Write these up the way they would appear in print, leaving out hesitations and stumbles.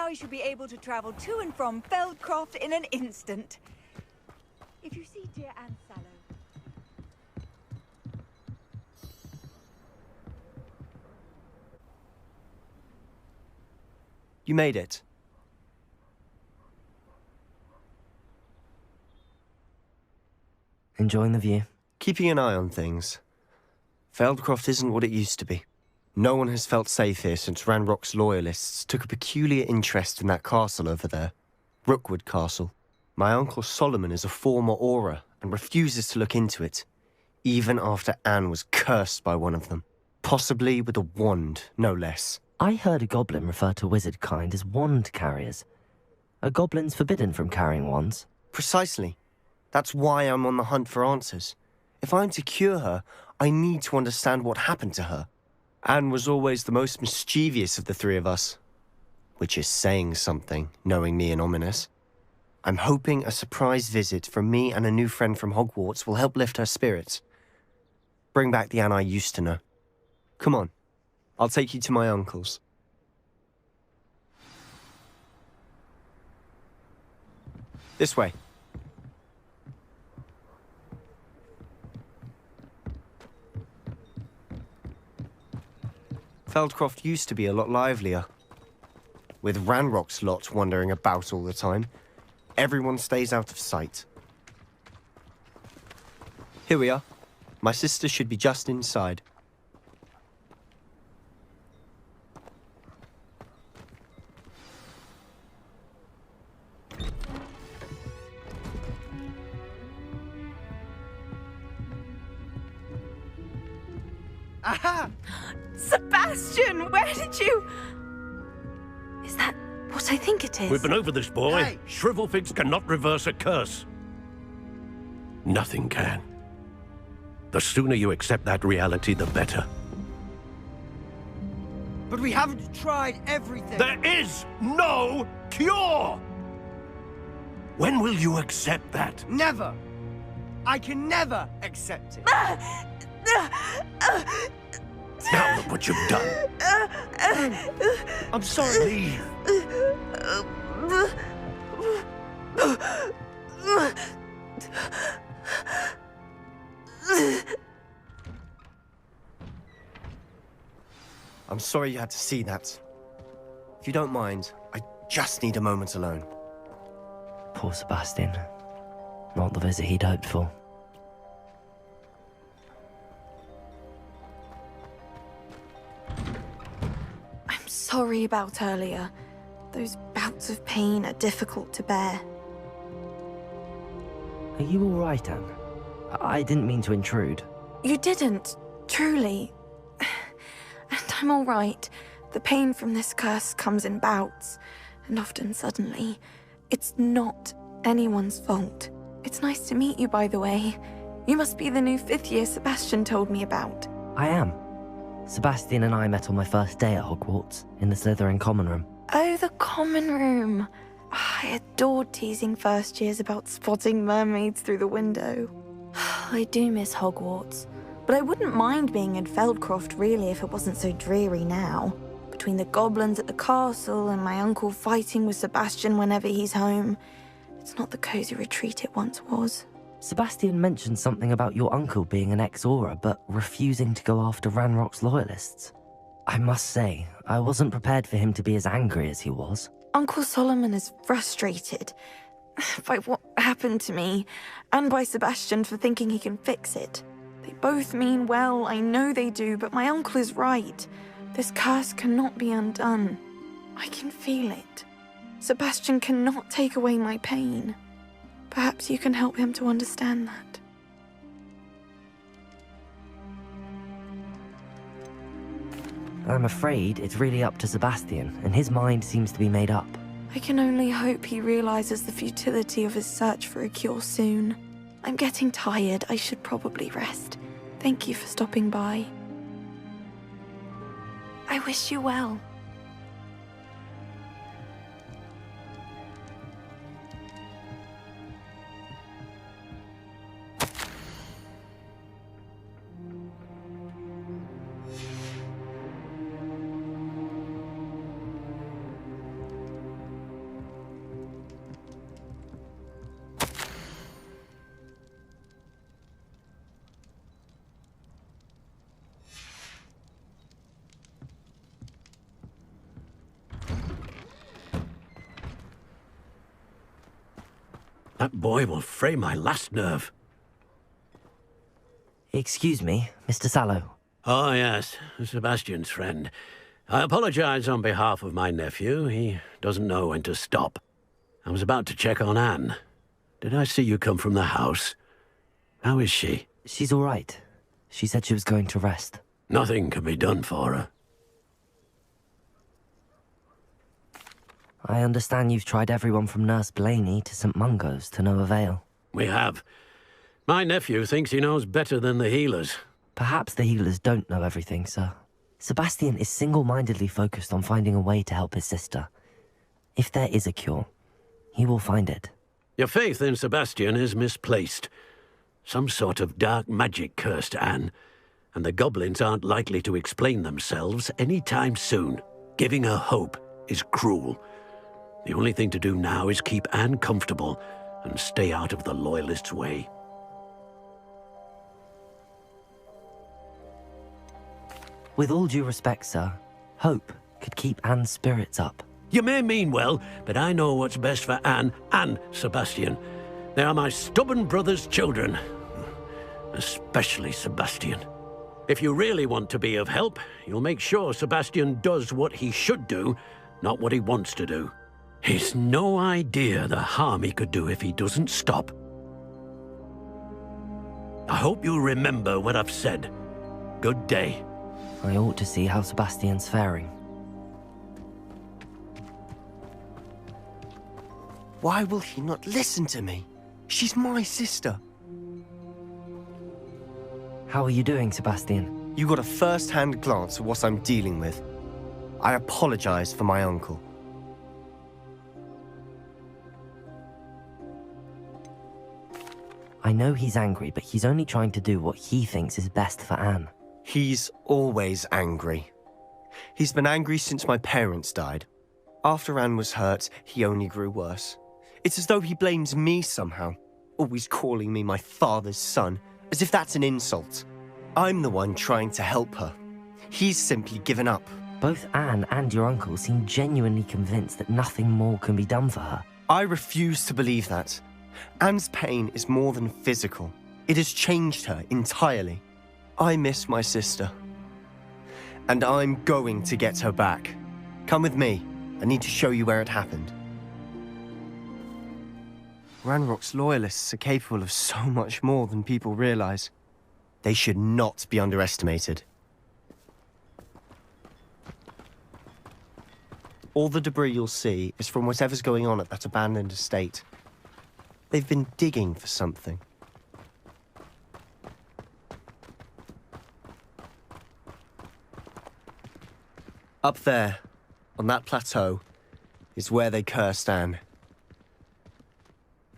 I shall be able to travel to and from Feldcroft in an instant. If you see dear Anne Sallow... You made it. Enjoying the view? Keeping an eye on things. Feldcroft isn't what it used to be. No one has felt safe here since Ranrock's loyalists took a peculiar interest in that castle over there. Rookwood Castle. My uncle Solomon is a former Auror and refuses to look into it, even after Anne was cursed by one of them. Possibly with a wand, no less. I heard a goblin refer to wizard kind as wand carriers. Are goblins forbidden from carrying wands? Precisely. That's why I'm on the hunt for answers. If I'm to cure her, I need to understand what happened to her. Anne was always the most mischievous of the three of us. Which is saying something, knowing me and Ominous. I'm hoping a surprise visit from me and a new friend from Hogwarts will help lift her spirits. Bring back the Anne I used to know. Come on, I'll take you to my uncle's. This way. Feldcroft used to be a lot livelier. With Ranrock's lot wandering about all the time, everyone stays out of sight. Here we are. My sister should be just inside. Aha! Sebastian, where did you... Is that what I think it is? We've been over this, boy. Hey. Shrivelfigs cannot reverse a curse. Nothing can. The sooner you accept that reality, the better. But we haven't tried everything. There is no cure! When will you accept that? Never. I can never accept it. Now look what you've done. I'm sorry. Leave. I'm sorry you had to see that. If you don't mind, I just need a moment alone. Poor Sebastian. Not the visit he'd hoped for. I'm sorry about earlier. Those bouts of pain are difficult to bear. Are you all right, Anne? I didn't mean to intrude. You didn't, truly. And I'm all right. The pain from this curse comes in bouts, and often suddenly. It's not anyone's fault. It's nice to meet you, by the way. You must be the new 5th year Sebastian told me about. I am. Sebastian and I met on my first day at Hogwarts, in the Slytherin common room. Oh, the common room. I adored teasing first years about spotting mermaids through the window. I do miss Hogwarts, but I wouldn't mind being in Feldcroft really if it wasn't so dreary now. Between the goblins at the castle and my uncle fighting with Sebastian whenever he's home, it's not the cozy retreat it once was. Sebastian mentioned something about your uncle being an ex-Auror, but refusing to go after Ranrock's loyalists. I must say, I wasn't prepared for him to be as angry as he was. Uncle Solomon is frustrated by what happened to me, and by Sebastian for thinking he can fix it. They both mean well, I know they do, but my uncle is right. This curse cannot be undone. I can feel it. Sebastian cannot take away my pain. Perhaps you can help him to understand that. I'm afraid it's really up to Sebastian, and his mind seems to be made up. I can only hope he realizes the futility of his search for a cure soon. I'm getting tired. I should probably rest. Thank you for stopping by. I wish you well. That boy will fray my last nerve. Excuse me, Mr. Sallow. Oh, yes, Sebastian's friend. I apologize on behalf of my nephew. He doesn't know when to stop. I was about to check on Anne. Did I see you come from the house? How is she? She's all right. She said she was going to rest. Nothing can be done for her. I understand you've tried everyone from Nurse Blaney to St. Mungo's to no avail. We have. My nephew thinks he knows better than the healers. Perhaps the healers don't know everything, sir. Sebastian is single-mindedly focused on finding a way to help his sister. If there is a cure, he will find it. Your faith in Sebastian is misplaced. Some sort of dark magic cursed Anne, and the goblins aren't likely to explain themselves anytime soon. Giving her hope is cruel. The only thing to do now is keep Anne comfortable and stay out of the Loyalists' way. With all due respect, sir, hope could keep Anne's spirits up. You may mean well, but I know what's best for Anne and Sebastian. They are my stubborn brother's children. Especially Sebastian. If you really want to be of help, you'll make sure Sebastian does what he should do, not what he wants to do. He's no idea the harm he could do if he doesn't stop. I hope you remember what I've said. Good day. I ought to see how Sebastian's faring. Why will he not listen to me? She's my sister. How are you doing, Sebastian? You got a first-hand glance at what I'm dealing with. I apologize for my uncle. I know he's angry, but he's only trying to do what he thinks is best for Anne. He's always angry. He's been angry since my parents died. After Anne was hurt, he only grew worse. It's as though he blames me somehow, always calling me my father's son, as if that's an insult. I'm the one trying to help her. He's simply given up. Both Anne and your uncle seem genuinely convinced that nothing more can be done for her. I refuse to believe that. Anne's pain is more than physical. It has changed her entirely. I miss my sister. And I'm going to get her back. Come with me. I need to show you where it happened. Ranrock's loyalists are capable of so much more than people realize. They should not be underestimated. All the debris you'll see is from whatever's going on at that abandoned estate. They've been digging for something. Up there, on that plateau, is where they cursed Anne.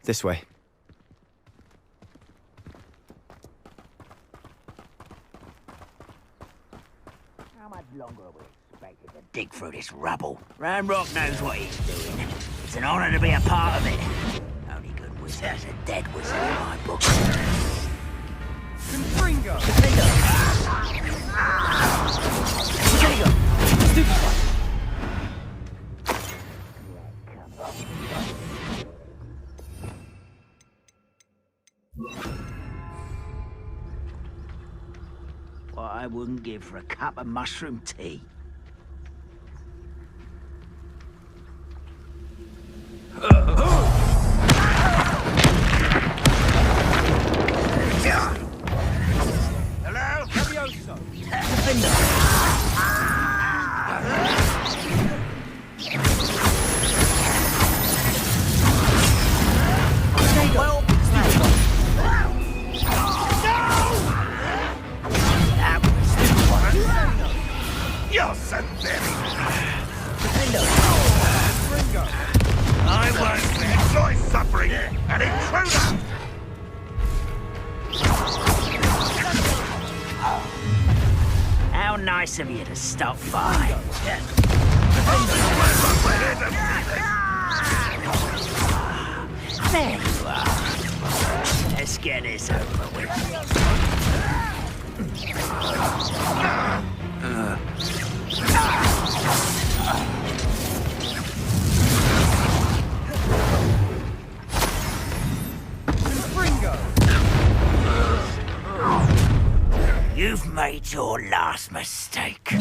This way. How much longer are we expected to dig through this rubble? Ranrock knows what he's doing. It's an honor to be a part of it. Only good wizard is a dead wizard in my book. Confringo! Stupid one! What I wouldn't give for a cup of mushroom tea. Hello? Levioso! Well, You're synthetic! Confringo! I won't enjoy suffering an intruder! how nice of you to stop by. There you are. Let's get this over with. You've made your last mistake.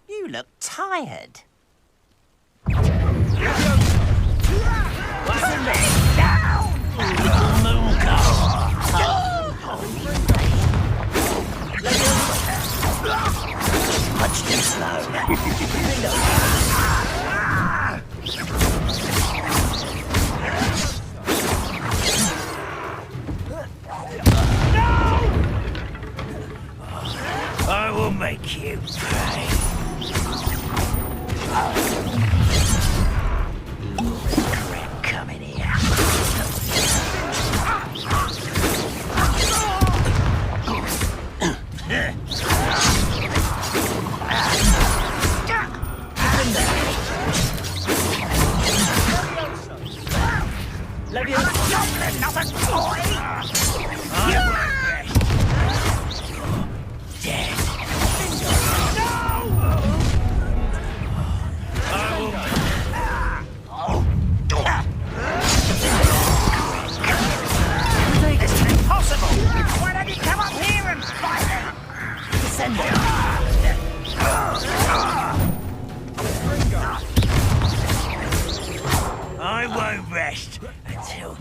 You look tired. What's the name? Down! Much too slow. I will make you pay. Crap coming here. Another toy! Dead. This is impossible! Why don't you come up here and fight it? Send I won't rest until...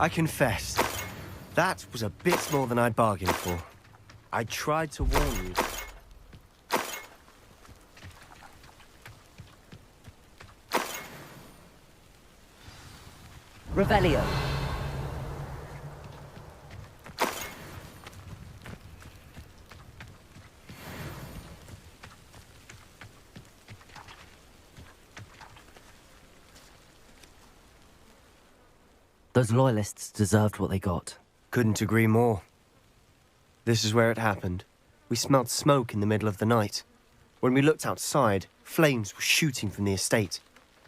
I confess, that was a bit more than I'd bargained for. I tried to warn you. Revelio. Those loyalists deserved what they got. Couldn't agree more. This is where it happened. We smelled smoke in the middle of the night. When we looked outside, flames were shooting from the estate.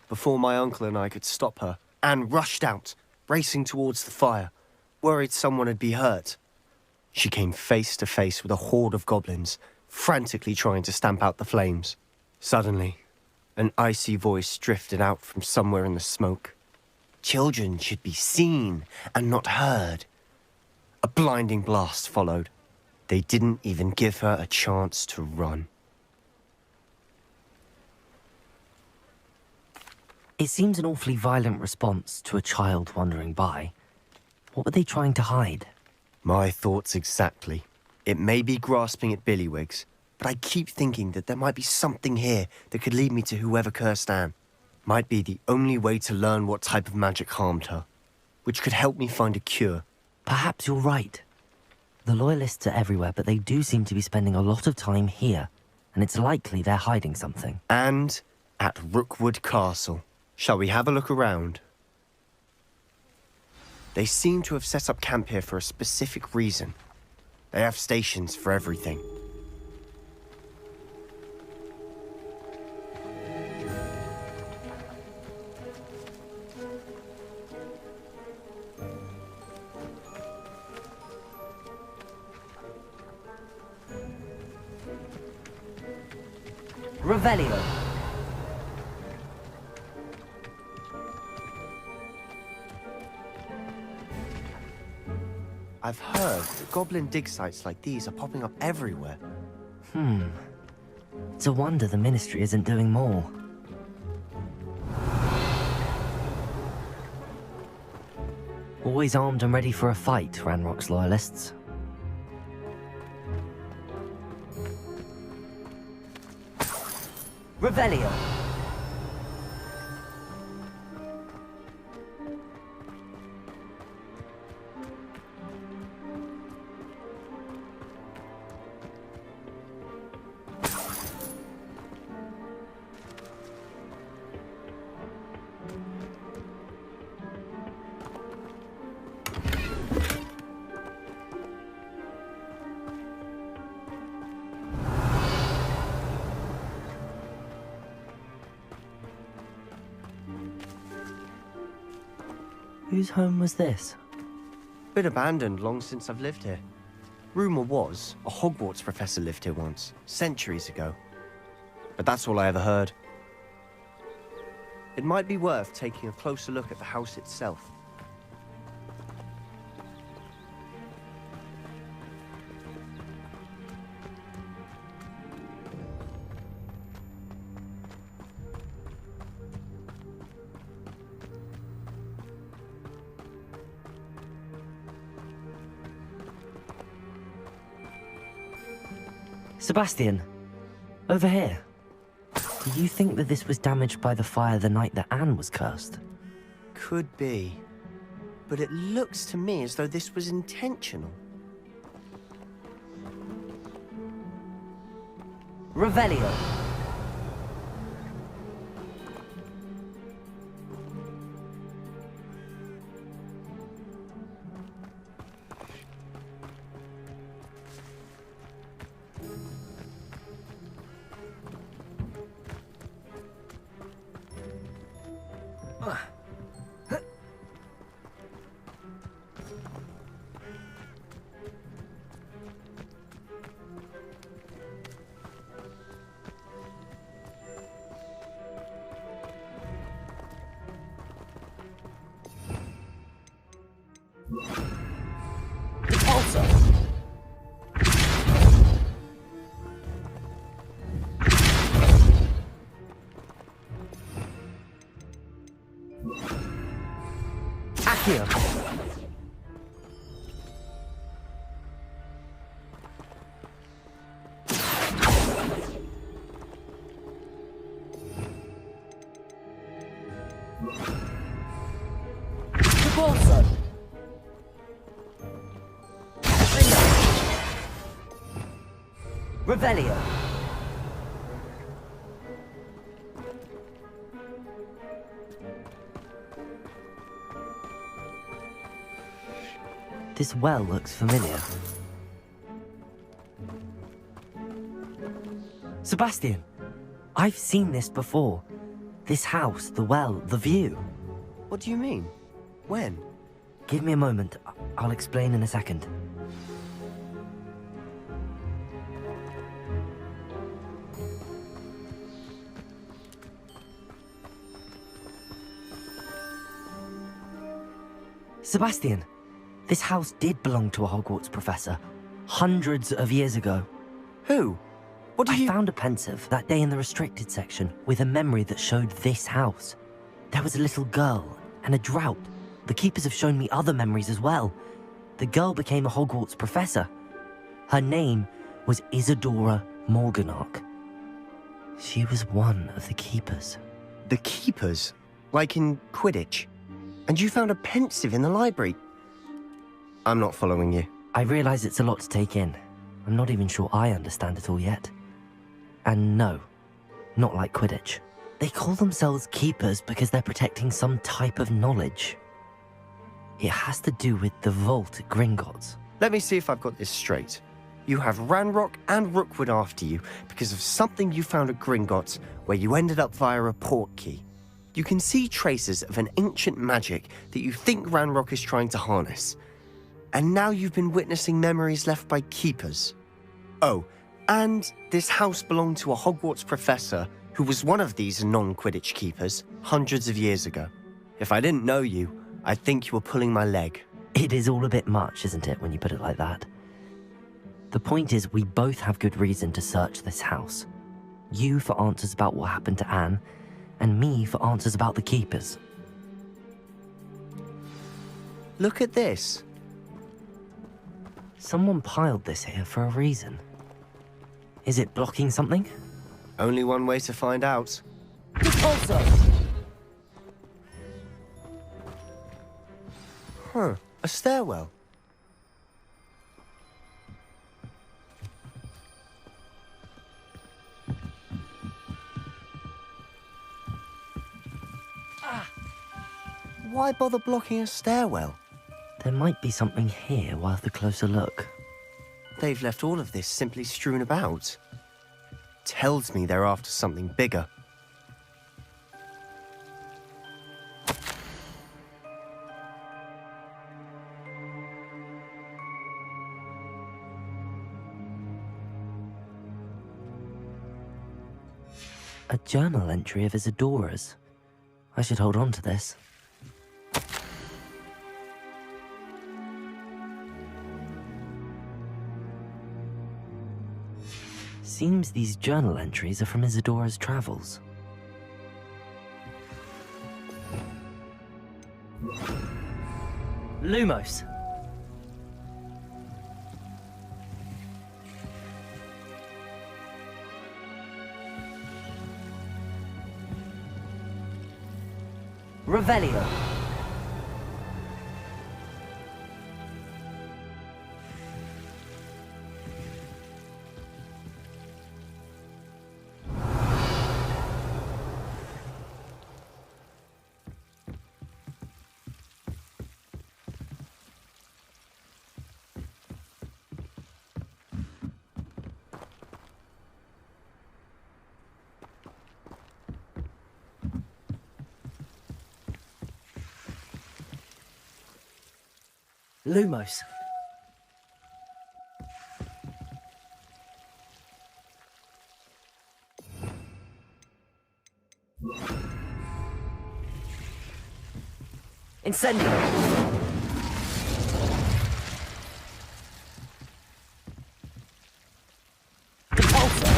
Before my uncle and I could stop her, Anne rushed out, racing towards the fire, worried someone had been hurt. She came face to face with a horde of goblins, frantically trying to stamp out the flames. Suddenly, an icy voice drifted out from somewhere in the smoke. Children should be seen and not heard. A blinding blast followed. They didn't even give her a chance to run. It seems an awfully violent response to a child wandering by. What were they trying to hide? My thoughts exactly. It may be grasping at Billywigs, but I keep thinking that there might be something here that could lead me to whoever cursed Anne. Might be the only way to learn what type of magic harmed her, which could help me find a cure. Perhaps you're right. The loyalists are everywhere, but they do seem to be spending a lot of time here, and it's likely they're hiding something. And at Rookwood Castle. Shall we have a look around? They seem to have set up camp here for a specific reason. They have stations for everything. Revelio. I've heard that goblin dig sites like these are popping up everywhere. It's a wonder the Ministry isn't doing more. Always armed and ready for a fight, Ranrock's loyalists. Revelio. Whose home was this? Been abandoned long since I've lived here. Rumour was, a Hogwarts professor lived here once, centuries ago. But that's all I ever heard. It might be worth taking a closer look at the house itself. Sebastian, over here. Do you think that this was damaged by the fire the night that Anne was cursed? Could be. But it looks to me as though this was intentional. Revelio. Accio. Repulsor. Revelio. This well looks familiar. Sebastian, I've seen this before. This house, the well, the view. What do you mean? When? Give me a moment. I'll explain in a second. Sebastian, this house did belong to a Hogwarts professor, hundreds of years ago. Who? What do I you... found a pensive that day in the restricted section with a memory that showed this house. There was a little girl and a drought. The keepers have shown me other memories as well. The girl became a Hogwarts professor. Her name was Isadora Morganach. She was one of the keepers. The keepers? Like in Quidditch? And you found a pensive in the library? I'm not following you. I realize it's a lot to take in. I'm not even sure I understand it all yet. And no, not like Quidditch. They call themselves keepers because they're protecting some type of knowledge. It has to do with the vault at Gringotts. Let me see if I've got this straight. You have Ranrock and Rookwood after you because of something you found at Gringotts where you ended up via a portkey. You can see traces of an ancient magic that you think Ranrock is trying to harness. And now you've been witnessing memories left by keepers. Oh, and this house belonged to a Hogwarts professor who was one of these non-Quidditch keepers hundreds of years ago. If I didn't know you, I'd think you were pulling my leg. It is all a bit much, isn't it, when you put it like that? The point is, we both have good reason to search this house. You for answers about what happened to Anne, and me for answers about the keepers. Look at this. Someone piled this here for a reason. Is it blocking something? Only one way to find out. Huh, a stairwell. Why bother blocking a stairwell? There might be something here worth a closer look. They've left all of this simply strewn about. Tells me they're after something bigger. A journal entry of Isadora's. I should hold on to this. Seems these journal entries are from Isadora's travels. Lumos. Revelio. Lumos. Incendio. Compulsor.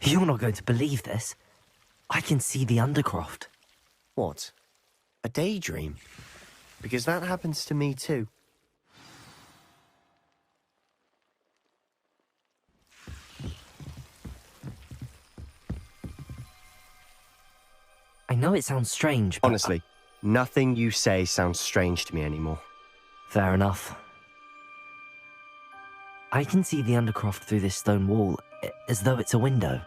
You're not going to believe this. I can see the Undercroft. What? A daydream? Because that happens to me too. I know it sounds strange, but... Honestly, nothing you say sounds strange to me anymore. Fair enough. I can see the Undercroft through this stone wall, as though it's a window.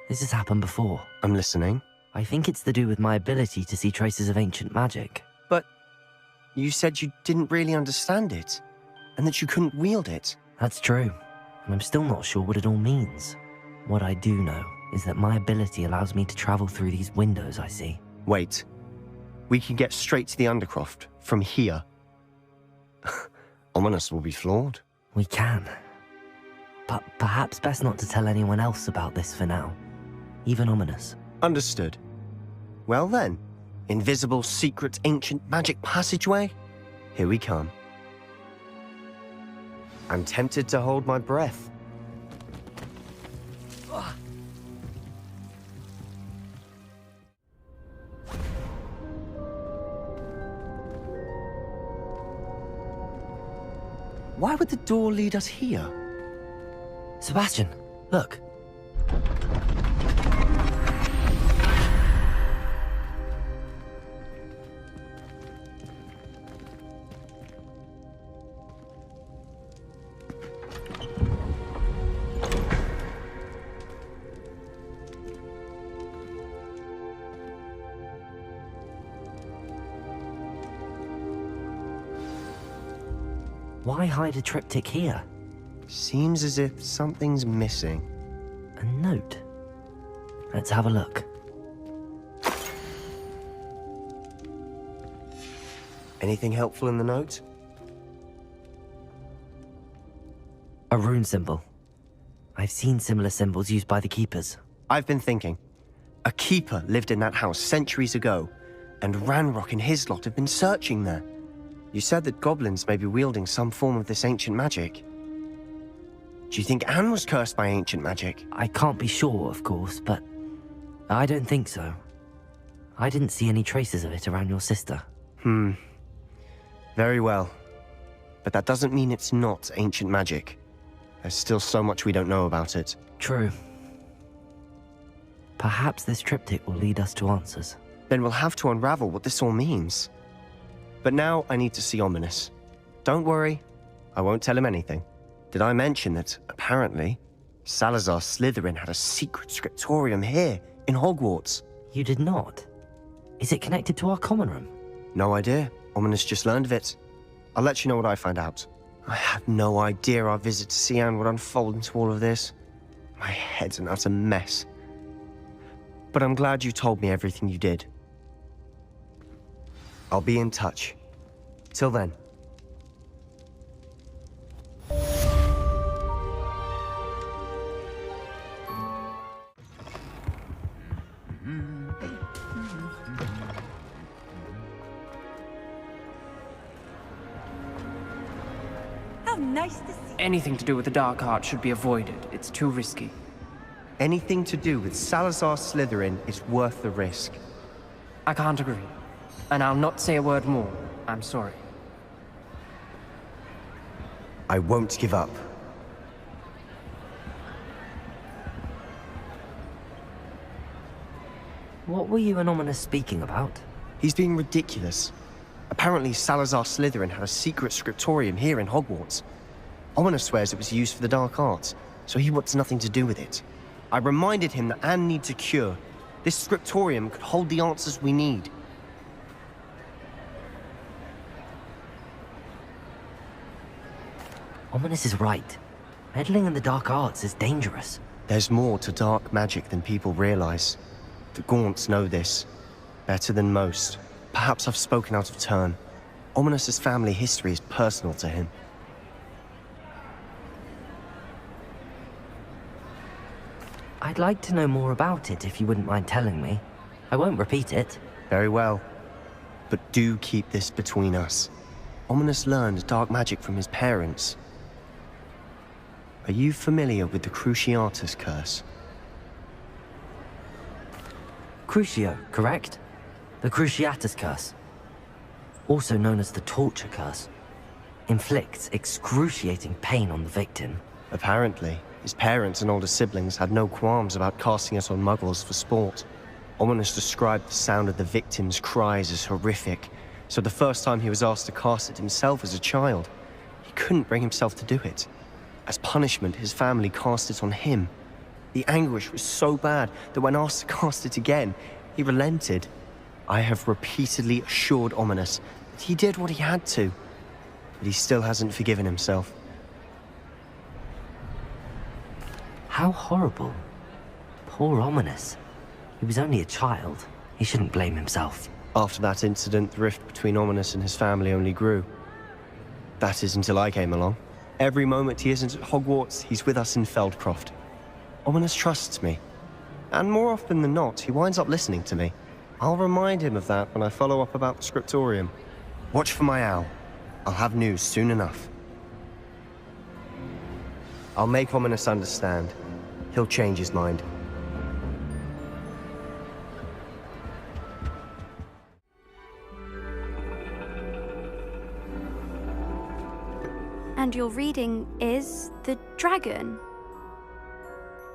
This has happened before. I'm listening. I think it's to do with my ability to see traces of ancient magic. But you said you didn't really understand it, and that you couldn't wield it. That's true, and I'm still not sure what it all means. What I do know is that my ability allows me to travel through these windows I see. Wait. We can get straight to the Undercroft from here. Ominous will be floored. We can. But perhaps best not to tell anyone else about this for now. Even Ominous. Understood. Well then, invisible, secret, ancient magic passageway? Here we come. I'm tempted to hold my breath. Why would the door lead us here? Sebastian, look. Why hide a triptych here? Seems as if something's missing. A note. Let's have a look. Anything helpful in the note? A rune symbol. I've seen similar symbols used by the keepers. I've been thinking. A keeper lived in that house centuries ago, and Ranrock and his lot have been searching there. You said that goblins may be wielding some form of this ancient magic. Do you think Anne was cursed by ancient magic? I can't be sure, of course, but I don't think so. I didn't see any traces of it around your sister. Very well. But that doesn't mean it's not ancient magic. There's still so much we don't know about it. True. Perhaps this triptych will lead us to answers. Then we'll have to unravel what this all means. But now I need to see Ominous. Don't worry, I won't tell him anything. Did I mention that, apparently, Salazar Slytherin had a secret scriptorium here, in Hogwarts? You did not? Is it connected to our common room? No idea. Ominous just learned of it. I'll let you know what I find out. I had no idea our visit to see Anne would unfold into all of this. My head's an utter mess. But I'm glad you told me everything you did. I'll be in touch. Till then. How nice to see. Anything to do with the dark art should be avoided. It's too risky. Anything to do with Salazar Slytherin is worth the risk. I can't agree. And I'll not say a word more. I'm sorry. I won't give up. What were you and Ominous speaking about? He's being ridiculous. Apparently, Salazar Slytherin had a secret scriptorium here in Hogwarts. Ominous swears it was used for the dark arts, so he wants nothing to do with it. I reminded him that Anne needs a cure. This scriptorium could hold the answers we need. Ominous is right. Meddling in the dark arts is dangerous. There's more to dark magic than people realize. The Gaunts know this. Better than most. Perhaps I've spoken out of turn. Ominous's family history is personal to him. I'd like to know more about it if you wouldn't mind telling me. I won't repeat it. Very well. But do keep this between us. Ominous learned dark magic from his parents. Are you familiar with the Cruciatus curse? Crucio, correct? The Cruciatus curse. Also known as the torture curse. Inflicts excruciating pain on the victim. Apparently, his parents and older siblings had no qualms about casting it on muggles for sport. Ominous described the sound of the victim's cries as horrific, so the first time he was asked to cast it himself as a child, he couldn't bring himself to do it. As punishment, his family cast it on him. The anguish was so bad that when asked to cast it again, he relented. I have repeatedly assured Ominous that he did what he had to, but he still hasn't forgiven himself. How horrible. Poor Ominous. He was only a child. He shouldn't blame himself. After that incident, the rift between Ominous and his family only grew. That is until I came along. Every moment he isn't at Hogwarts, he's with us in Feldcroft. Ominous trusts me. And more often than not, he winds up listening to me. I'll remind him of that when I follow up about the scriptorium. Watch for my owl. I'll have news soon enough. I'll make Ominous understand. He'll change his mind. And your reading is The Dragon.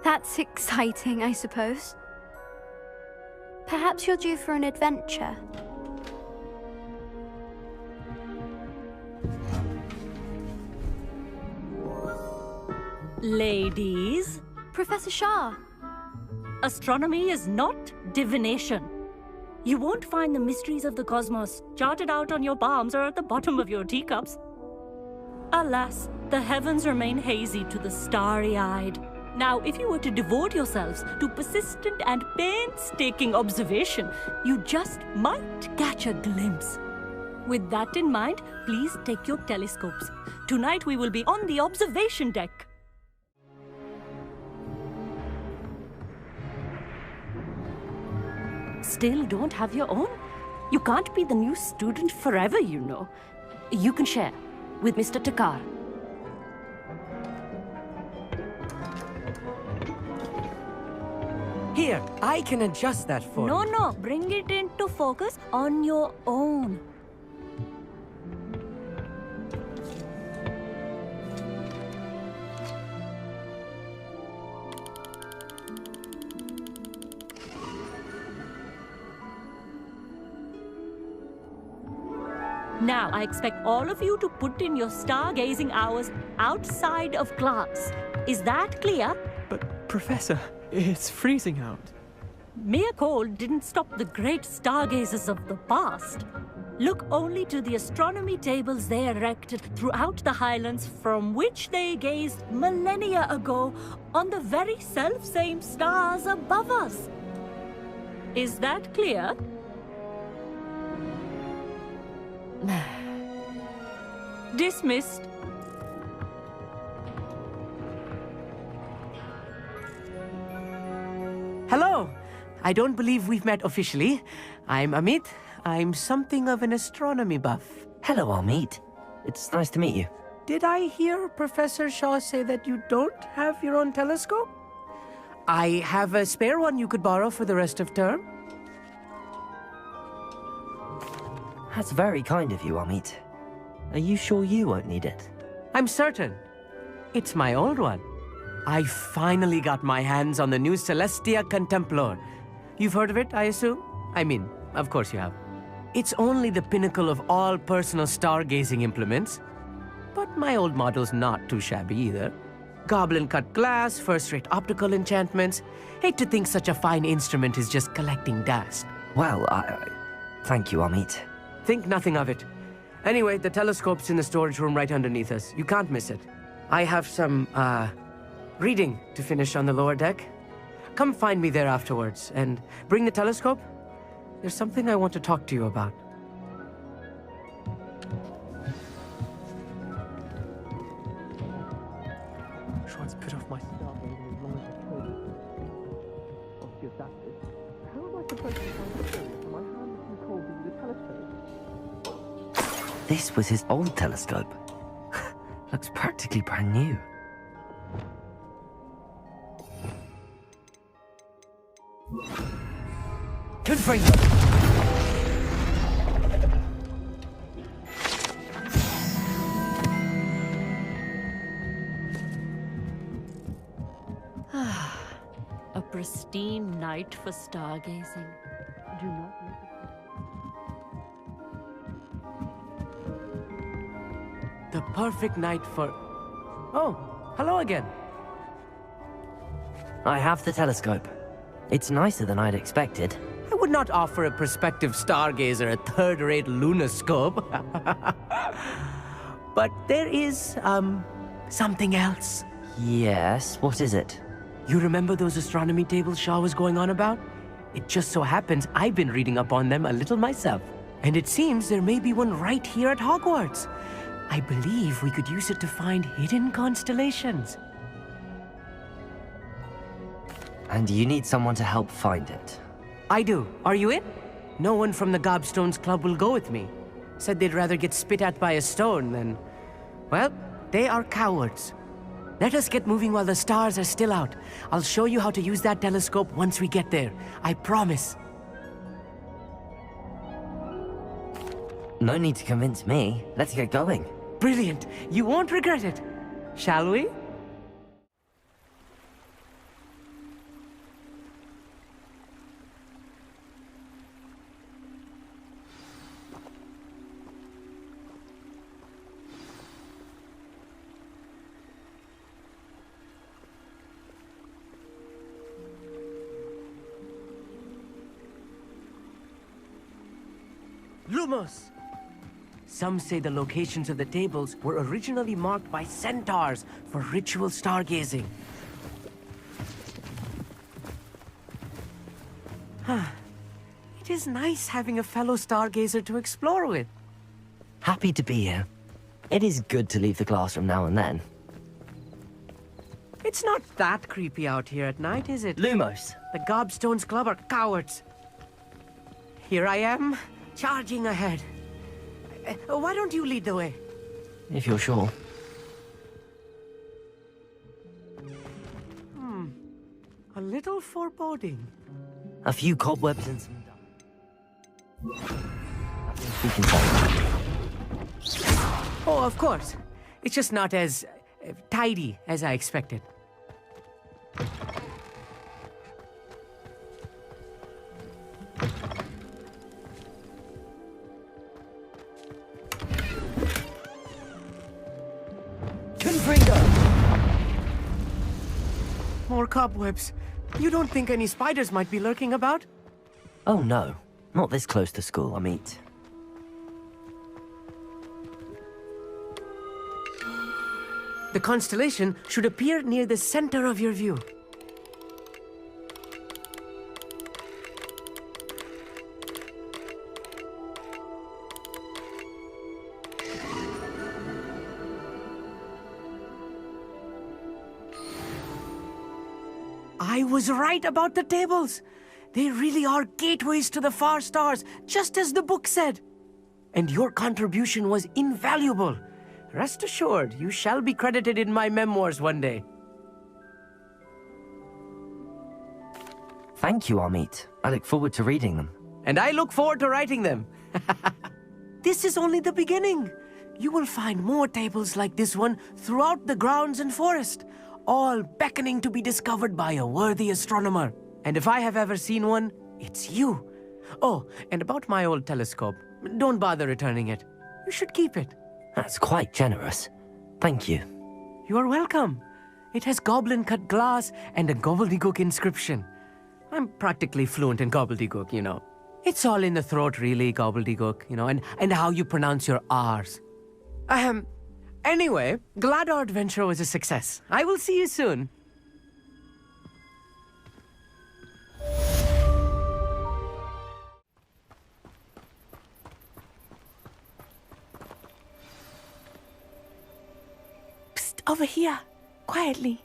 That's exciting, I suppose. Perhaps you're due for an adventure. Ladies, Professor Shah. astronomy is not divination. You won't find the mysteries of the cosmos charted out on your palms or at the bottom of your teacups. Alas, the heavens remain hazy to the starry-eyed. Now, if you were to devote yourselves to persistent and painstaking observation, you just might catch a glimpse. With that in mind, please take your telescopes. Tonight we will be on the observation deck. Still don't have your own? You can't be the new student forever, you know. You can share with Mr. Takar. Here, I can adjust that for you. No, bring it into focus on your own. Now, I expect all of you to put in your stargazing hours outside of class. Is that clear? But, Professor, it's freezing out. Mere cold didn't stop the great stargazers of the past. Look only to the astronomy tables they erected throughout the Highlands from which they gazed millennia ago on the very self-same stars above us. Is that clear? Dismissed. Hello. I don't believe we've met officially. I'm Amit. I'm something of an astronomy buff. Hello, Amit. It's nice to meet you. Did I hear Professor Shaw say that you don't have your own telescope? I have a spare one you could borrow for the rest of term. That's very kind of you, Amit. Are you sure you won't need it? I'm certain. It's my old one. I finally got my hands on the new Celestia Contemplar. You've heard of it, I assume? I mean, of course you have. It's only the pinnacle of all personal stargazing implements. But my old model's not too shabby either. Goblin-cut glass, first-rate optical enchantments. Hate to think such a fine instrument is just collecting dust. Well, thank you, Amit. Think nothing of it. Anyway, the telescope's in the storage room right underneath us. You can't miss it. I have some, reading to finish on the lower deck. Come find me there afterwards, and bring the telescope. There's something I want to talk to you about. Trying to put off my stargazing as long as I could. Obviously, if that's it. How am I supposed to find the area for my hand too cold to use a telescope? This was his old telescope. Looks practically brand new. Confringo! A pristine night for stargazing. Do not let it. The perfect night for... Oh, hello again. I have the telescope. It's nicer than I'd expected. I would not offer a prospective stargazer a third-rate lunoscope. But there is, something else. Yes, what is it? You remember those astronomy tables Shaw was going on about? It just so happens I've been reading up on them a little myself. And it seems there may be one right here at Hogwarts. I believe we could use it to find hidden constellations. And you need someone to help find it. I do. Are you in? No one from the Gobstones Club will go with me. Said they'd rather get spit at by a stone than... Well, they are cowards. Let us get moving while the stars are still out. I'll show you how to use that telescope once we get there. I promise. No need to convince me. Let's get going. Brilliant. You won't regret it. Shall we? Lumos! Some say the locations of the tables were originally marked by centaurs for ritual stargazing. It is nice having a fellow stargazer to explore with. Happy to be here. It is good to leave the classroom now and then. It's not that creepy out here at night, is it? Lumos! The Gobstones Club are cowards. Here I am, charging ahead. Why don't you lead the way? If you're sure. A little foreboding. A few cobwebs and some dust. We can tell. Oh, of course. It's just not as tidy as I expected. More cobwebs. You don't think any spiders might be lurking about? Oh no, not this close to school, Amit. The constellation should appear near the center of your view. I was right about the tables. They really are gateways to the far stars, just as the book said. And your contribution was invaluable. Rest assured, you shall be credited in my memoirs one day. Thank you, Amit. I look forward to reading them. And I look forward to writing them. This is only the beginning. You will find more tables like this one throughout the grounds and forest, all beckoning to be discovered by a worthy astronomer. And if I have ever seen one, it's you. Oh, and about my old telescope, don't bother returning it. You should keep it. That's quite generous. Thank you. You are welcome. It has goblin-cut glass and a gobbledygook inscription. I'm practically fluent in gobbledygook, you know. It's all in the throat, really, gobbledygook, you know, and how you pronounce your R's. Anyway, glad our adventure was a success. I will see you soon. Psst, over here. Quietly.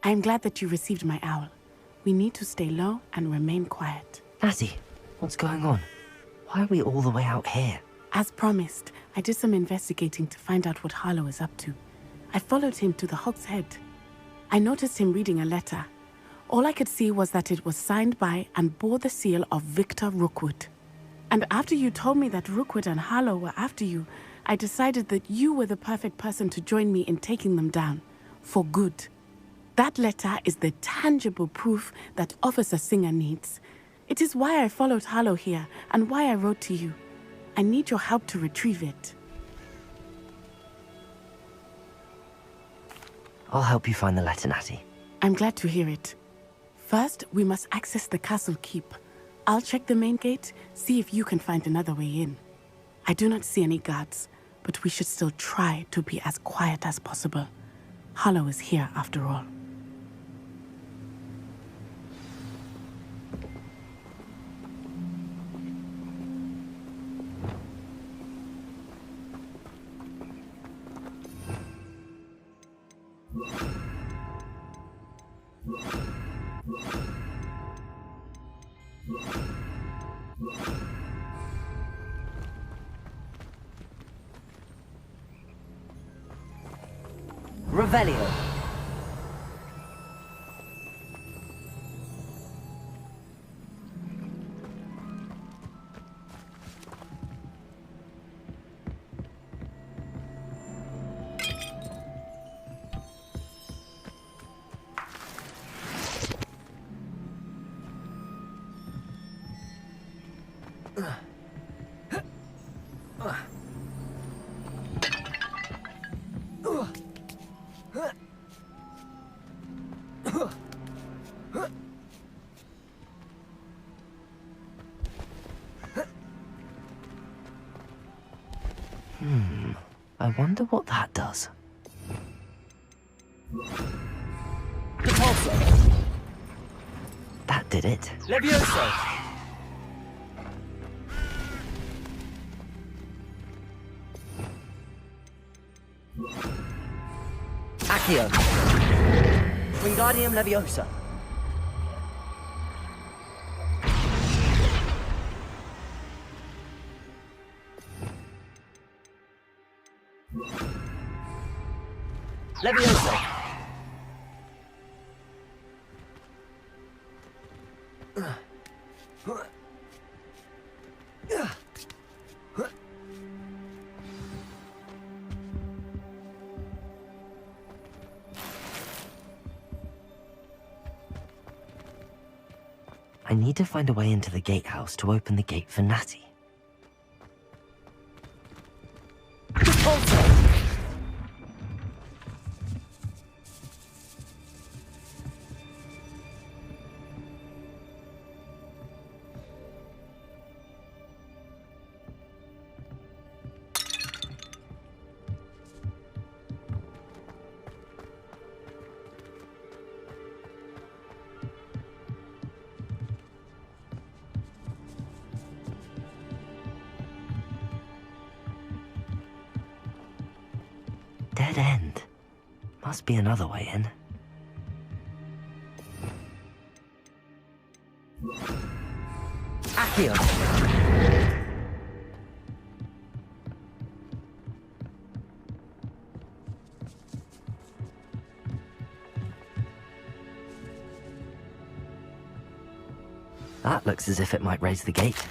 I am glad that you received my owl. We need to stay low and remain quiet. Natty, what's going on? Why are we all the way out here? As promised, I did some investigating to find out what Harlow is up to. I followed him to the Hog's Head. I noticed him reading a letter. All I could see was that it was signed by and bore the seal of Victor Rookwood. And after you told me that Rookwood and Harlow were after you, I decided that you were the perfect person to join me in taking them down. For good. That letter is the tangible proof that Officer Singer needs. It is why I followed Harlow here and why I wrote to you. I need your help to retrieve it. I'll help you find the letter, Natty. I'm glad to hear it. First, we must access the castle keep. I'll check the main gate, see if you can find another way in. I do not see any guards, but we should still try to be as quiet as possible. Harlow is here after all. Revelio. I wonder what that does. That did it. Levioso! Accio. Wingardium Leviosa. Leviosa. I need to find a way into the gatehouse to open the gate for Natty. Dead end. Must be another way in. Accio. That looks as if it might raise the gate.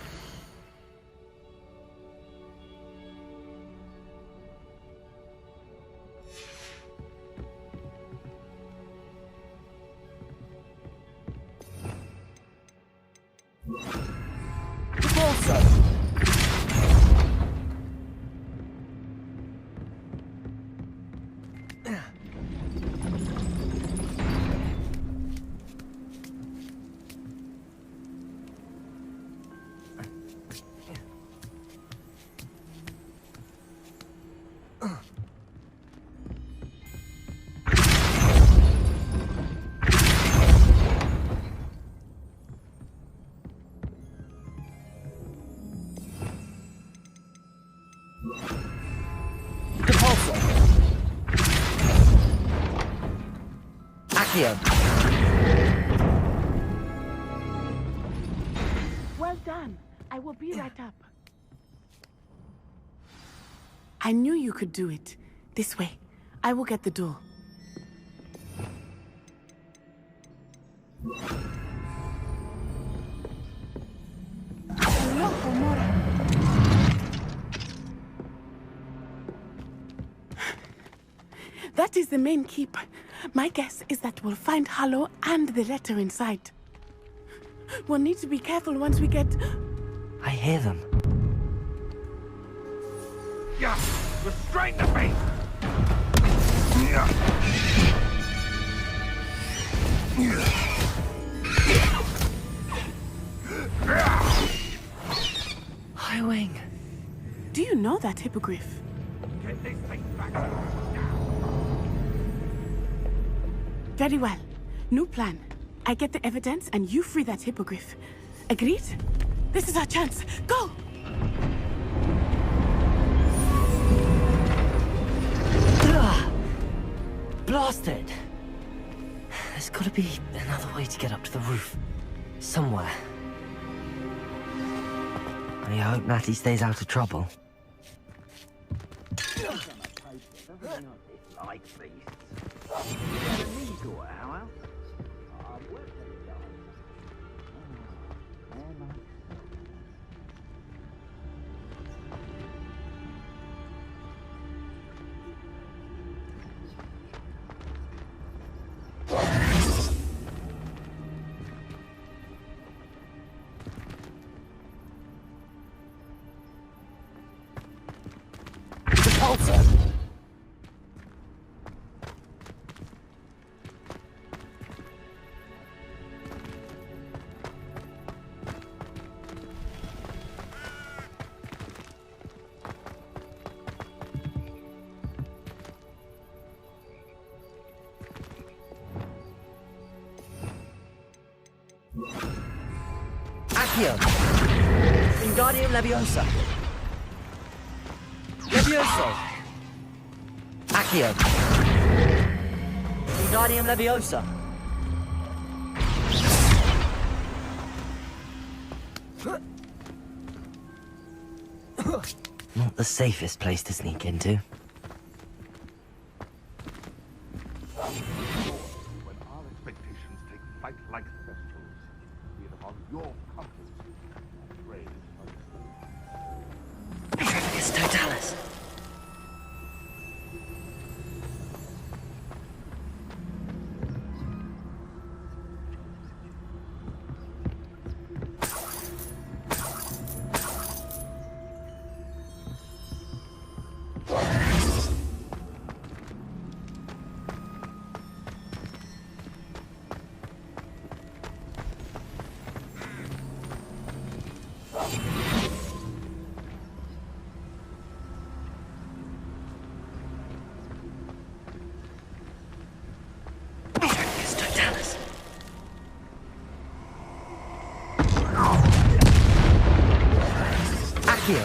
Accio. Well done. I will be right up. I knew you could do it. This way. I will get the door. Hello, Homura. That is the main keep. My guess is that we'll find Harlow and the letter inside. We'll need to be careful once we get... I hear them. Yeah, restrain the beast! Highwing. Do you know that hippogriff? Get this thing back. Very well. New plan. I get the evidence and you free that hippogriff. Agreed? This is our chance. Go! Blasted! There's gotta be another way to get up to the roof. Somewhere. I hope Natty stays out of trouble. Accio. Wingardium Leviosa. Levioso. Accio. Wingardium Leviosa. Not the safest place to sneak into. When our expectations take flight like thistles, be it upon your compass and praise It's Totalis. Accio.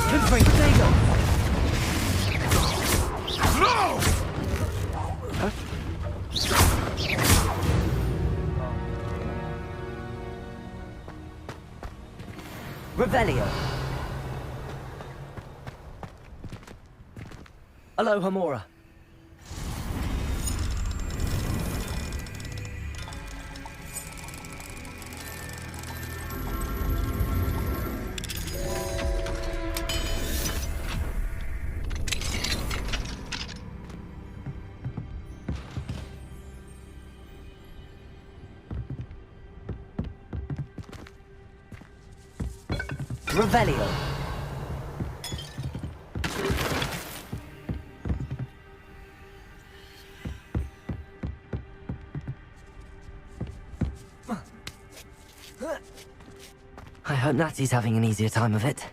Confront Dago. No! Revelio. Hello, Homura. Revelio. I hope Natty's having an easier time of it.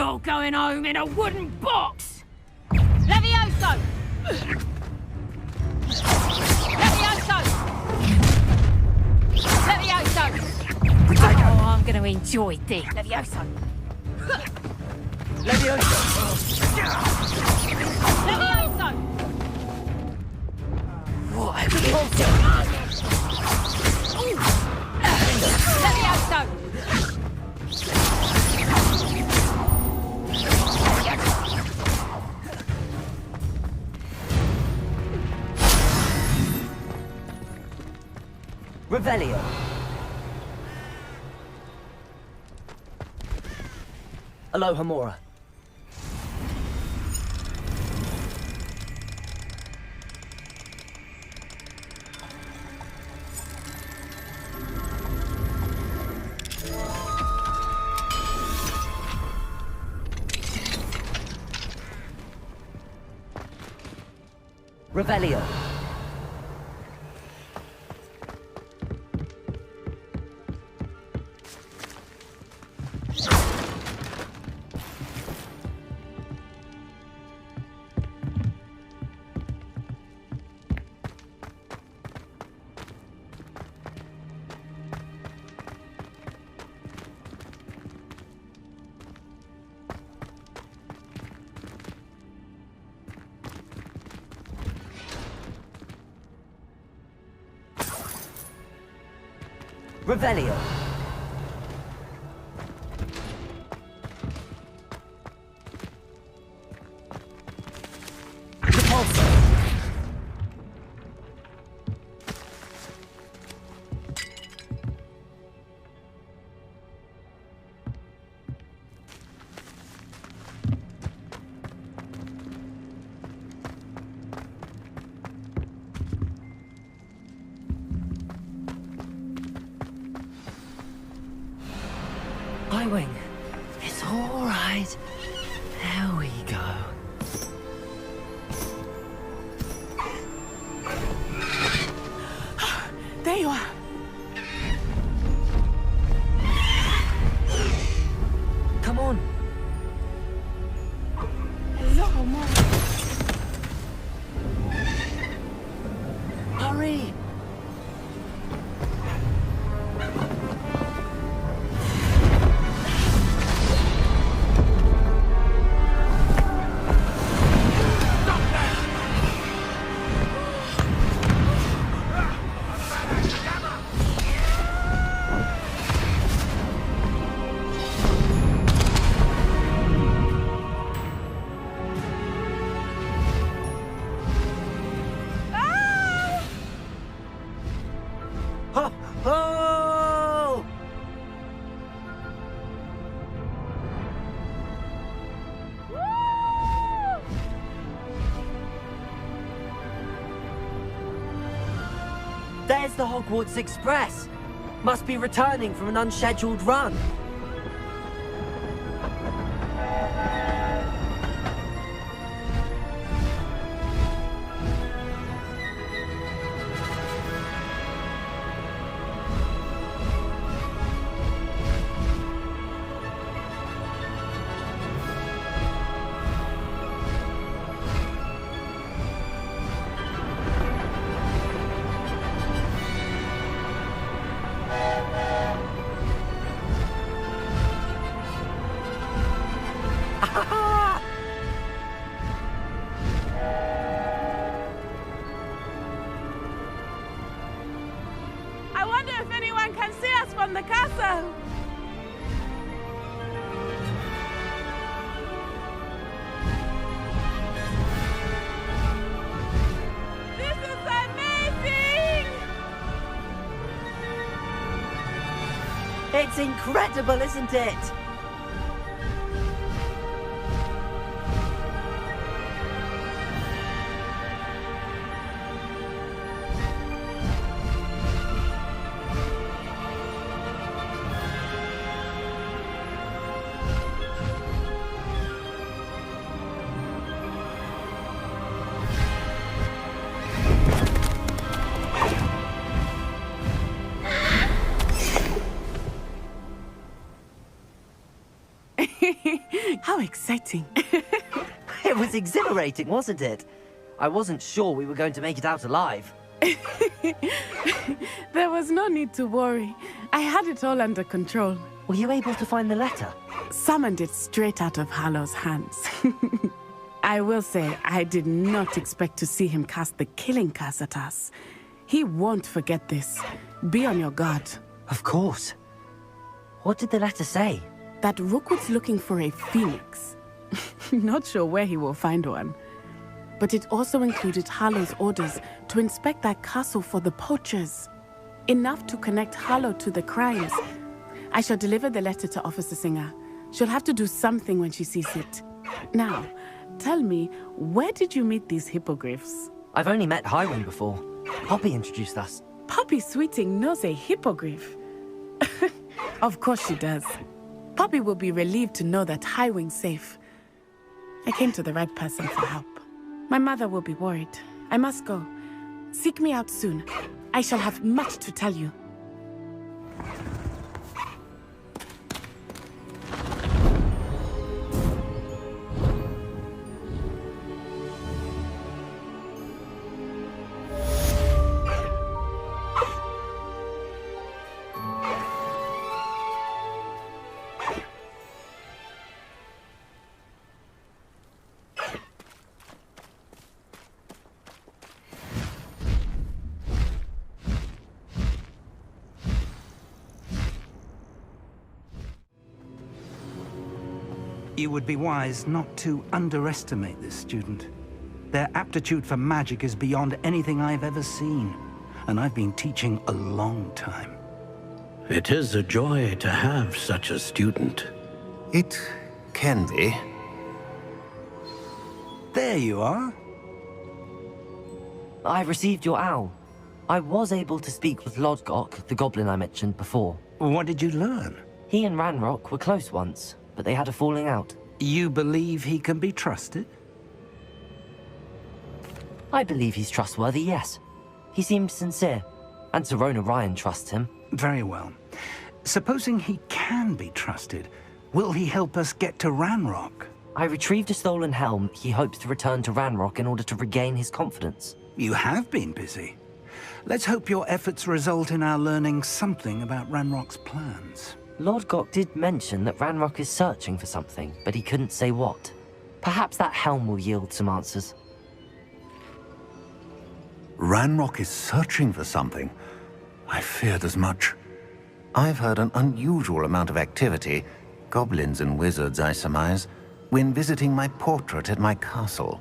You're going home in a wooden box! Levioso! Levioso! Levioso! Oh, I'm going to enjoy this. Levioso! Levioso! Levioso! What have you done? Levioso! Revelio. Alohomora. Revelio. Revelio. Repulsor. Wing. It's all right. There we go. There you are. Come on. Hello, Mom. Hurry. There's the Hogwarts Express. Must be returning from an unscheduled run. I wonder if anyone can see us from the castle. This is amazing! It's incredible, isn't it? How exciting. It was exhilarating, wasn't it? I wasn't sure we were going to make it out alive. There was no need to worry. I had it all under control. Were you able to find the letter? Summoned it straight out of Harlow's hands. I will say, I did not expect to see him cast the killing curse at us. He won't forget this. Be on your guard. Of course. What did the letter say? That Rookwood's looking for a phoenix. Not sure where he will find one. But it also included Harlow's orders to inspect that castle for the poachers. Enough to connect Harlow to the crimes. I shall deliver the letter to Officer Singer. She'll have to do something when she sees it. Now, tell me, where did you meet these hippogriffs? I've only met Highwing before. Poppy introduced us. Poppy Sweeting knows a hippogriff. Of course she does. Poppy will be relieved to know that Highwing's safe. I came to the right person for help. My mother will be worried. I must go. Seek me out soon. I shall have much to tell you. You would be wise not to underestimate this student. Their aptitude for magic is beyond anything I've ever seen, and I've been teaching a long time. It is a joy to have such a student. It can be. There you are. I received your owl. I was able to speak with Lodgok, the goblin I mentioned before. What did you learn? He and Ranrock were close once, but they had a falling out. You believe he can be trusted? I believe he's trustworthy, yes. He seemed sincere, and Serona Ryan trusts him. Very well. Supposing he can be trusted, will he help us get to Ranrock? I retrieved a stolen helm. He hopes to return to Ranrock in order to regain his confidence. You have been busy. Let's hope your efforts result in our learning something about Ranrock's plans. Lodgok did mention that Ranrock is searching for something, but he couldn't say what. Perhaps that helm will yield some answers. Ranrock is searching for something. I feared as much. I've heard an unusual amount of activity, goblins and wizards, I surmise, when visiting my portrait at my castle.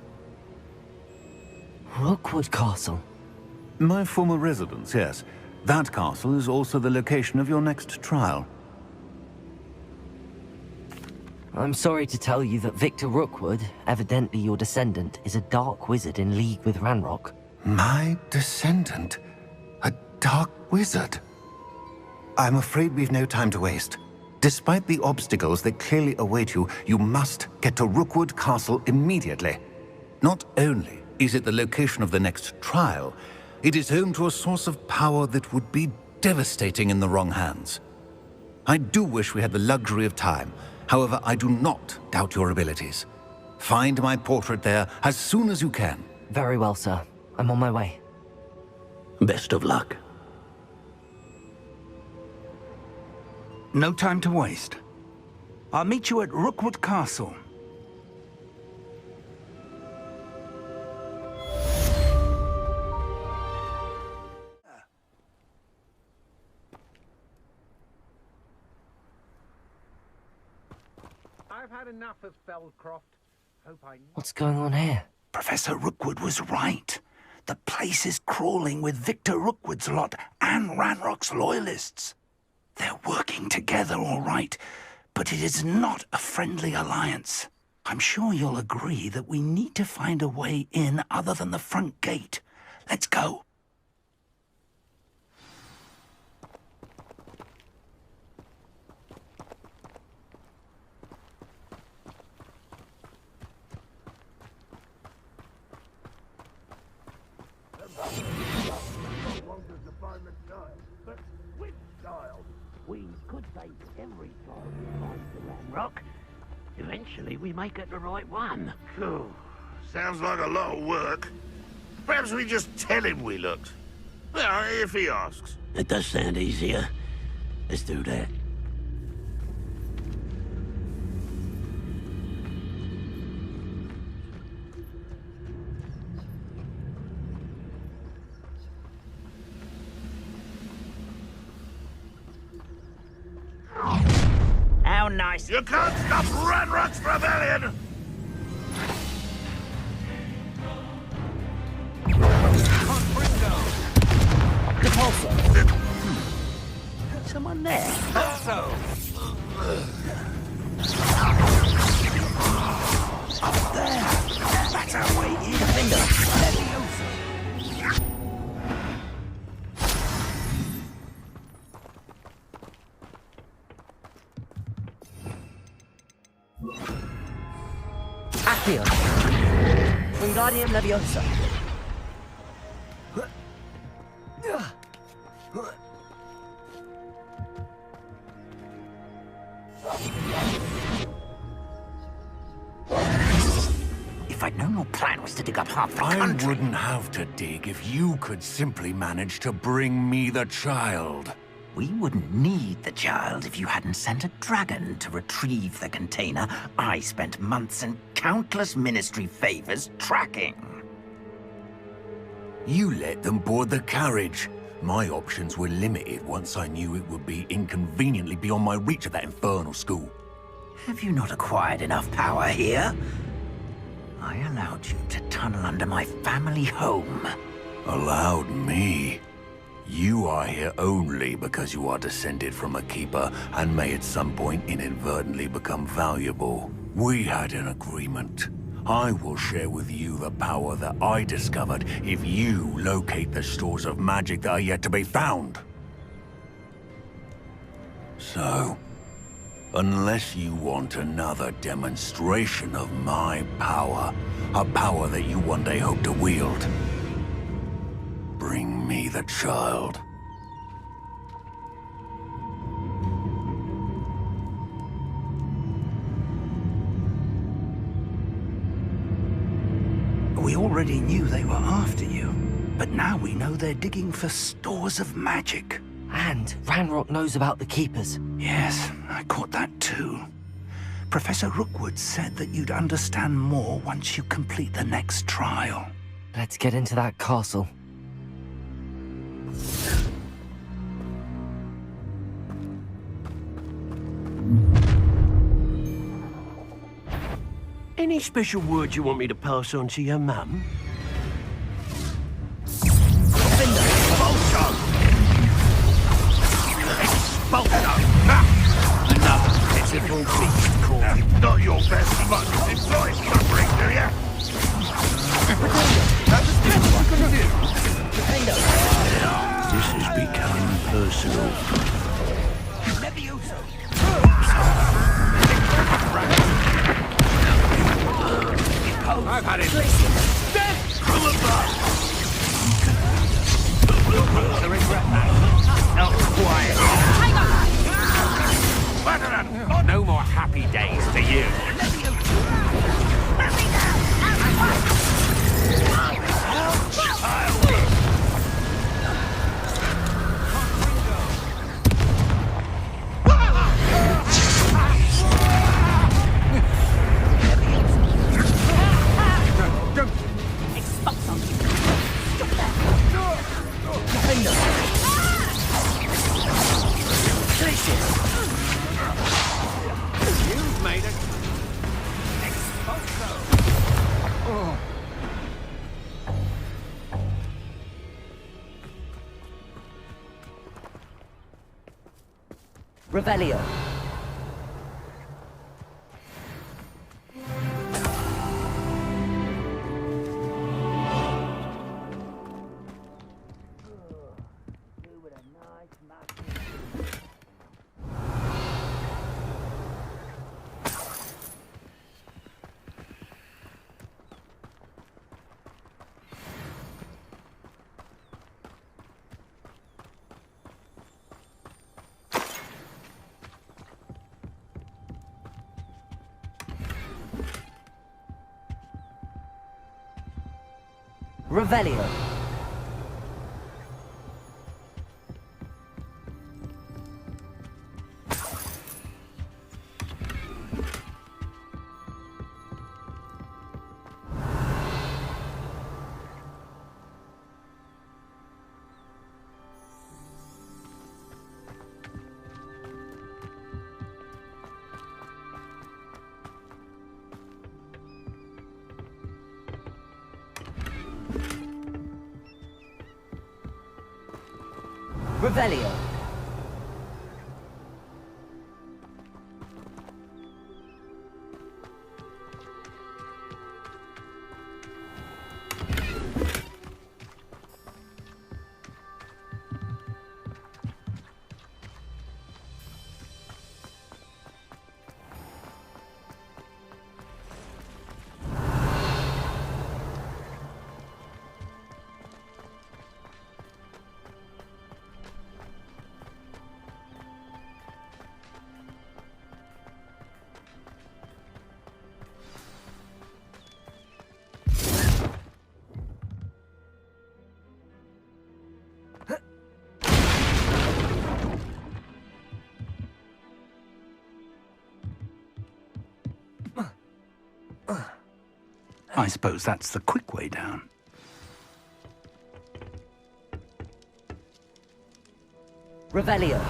Rookwood Castle? My former residence, yes. That castle is also the location of your next trial. I'm sorry to tell you that Victor Rookwood, evidently your descendant, is a dark wizard in league with Ranrock. My descendant? A dark wizard? I'm afraid we've no time to waste. Despite the obstacles that clearly await you, you must get to Rookwood Castle immediately. Not only is it the location of the next trial, it is home to a source of power that would be devastating in the wrong hands. I do wish we had the luxury of time. However, I do not doubt your abilities. Find my portrait there as soon as you can. Very well, sir. I'm on my way. Best of luck. No time to waste. I'll meet you at Rookwood Castle. I've had enough of Feldcroft. What's going on here? Professor Rookwood was right. The place is crawling with Victor Rookwood's lot and Ranrock's loyalists. They're working together, all right, but it is not a friendly alliance. I'm sure you'll agree that we need to find a way in other than the front gate. Let's go. We could face every foe across the Ranrock, Eventually, we might get the right one. Phew. Sounds like a lot of work. Perhaps we just tell him we looked. Well, if he asks. It does sound easier. Let's do that. How nice. You can't stop Ranrock's rebellion! Someone there. Also. Up there. That's our way in. Leviosa. Accio. Wingardium Leviosa. If I'd known your plan was to dig up half the country... I wouldn't have to dig if you could simply manage to bring me the child. We wouldn't need the child if you hadn't sent a dragon to retrieve the container I spent months and countless ministry favors tracking. You let them board the carriage. My options were limited once I knew it would be inconveniently beyond my reach at that infernal school. Have you not acquired enough power here? I allowed you to tunnel under my family home. Allowed me? You are here only because you are descended from a keeper and may at some point inadvertently become valuable. We had an agreement. I will share with you the power that I discovered if you locate the stores of magic that are yet to be found. So, unless you want another demonstration of my power, a power that you one day hope to wield, bring me the child. We already knew they were after you, but now we know they're digging for stores of magic. And Ranrock knows about the Keepers. Yes, I caught that too. Professor Rookwood said that you'd understand more once you complete the next trial. Let's get into that castle. Any special words you want me to pass on to your mum? Expulsion! Expulsion! Enough, pitiful beast, Corey. Not your best mutton employed suffering, do ya? This has become personal. I've had it. Death from above! I regret that. Not quiet. No more happy days for you. You've made it. Revelio. Revelio. Revelio. I suppose that's the quick way down. Revelio.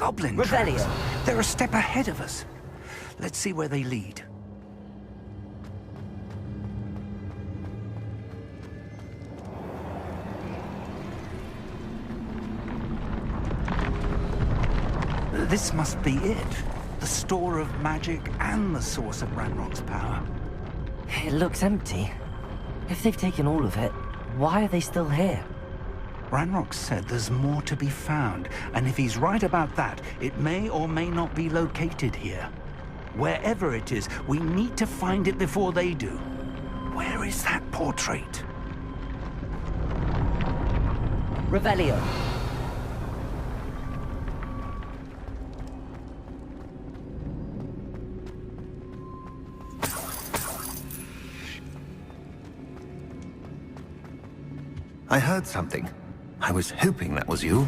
Goblin Revelio. tracks. They're a step ahead of us. Let's see where they lead. This must be it. The store of magic and the source of Ranrock's power. It looks empty. If they've taken all of it, why are they still here? Ranrock said there's more to be found, and if he's right about that, it may or may not be located here. Wherever it is, we need to find it before they do. Where is that portrait? Revelio. I heard something. I was hoping that was you.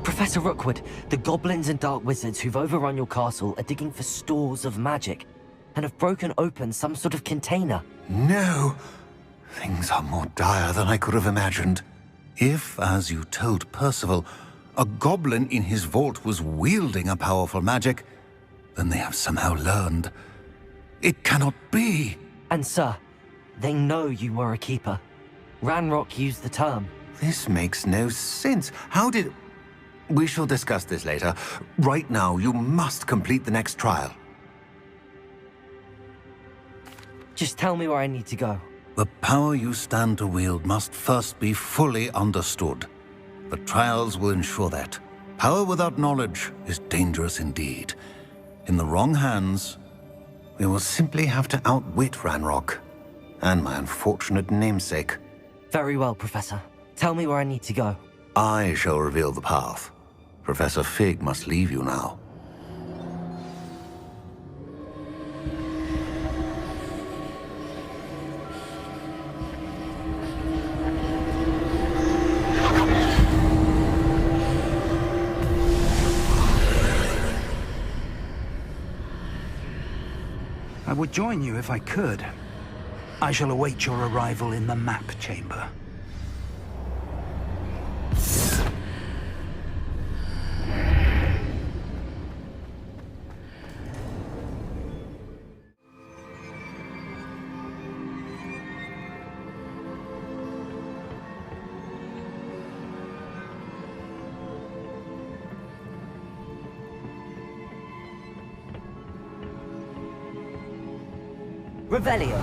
Professor Rookwood, the goblins and dark wizards who've overrun your castle are digging for stores of magic and have broken open some sort of container. No! Things are more dire than I could have imagined. If, as you told Percival, a goblin in his vault was wielding a powerful magic, then they have somehow learned. It cannot be! And sir, they know you were a keeper. Ranrock used the term. This makes no sense. How did... We shall discuss this later. Right now, you must complete the next trial. Just tell me where I need to go. The power you stand to wield must first be fully understood. The trials will ensure that. Power without knowledge is dangerous indeed. In the wrong hands, we will simply have to outwit Ranrock and my unfortunate namesake. Very well, Professor. Tell me where I need to go. I shall reveal the path. Professor Fig must leave you now. I would join you if I could. I shall await your arrival in the map chamber. Revelio.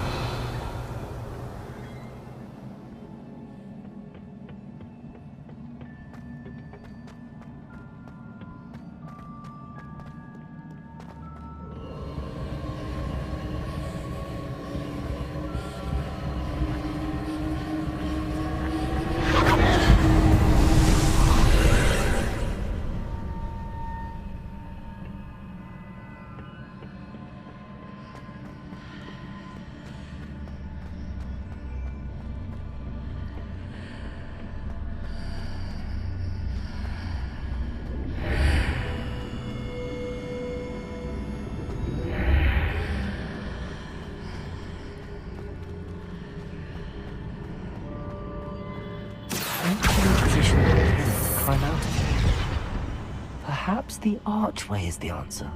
Climb out of it. Perhaps the archway is the answer.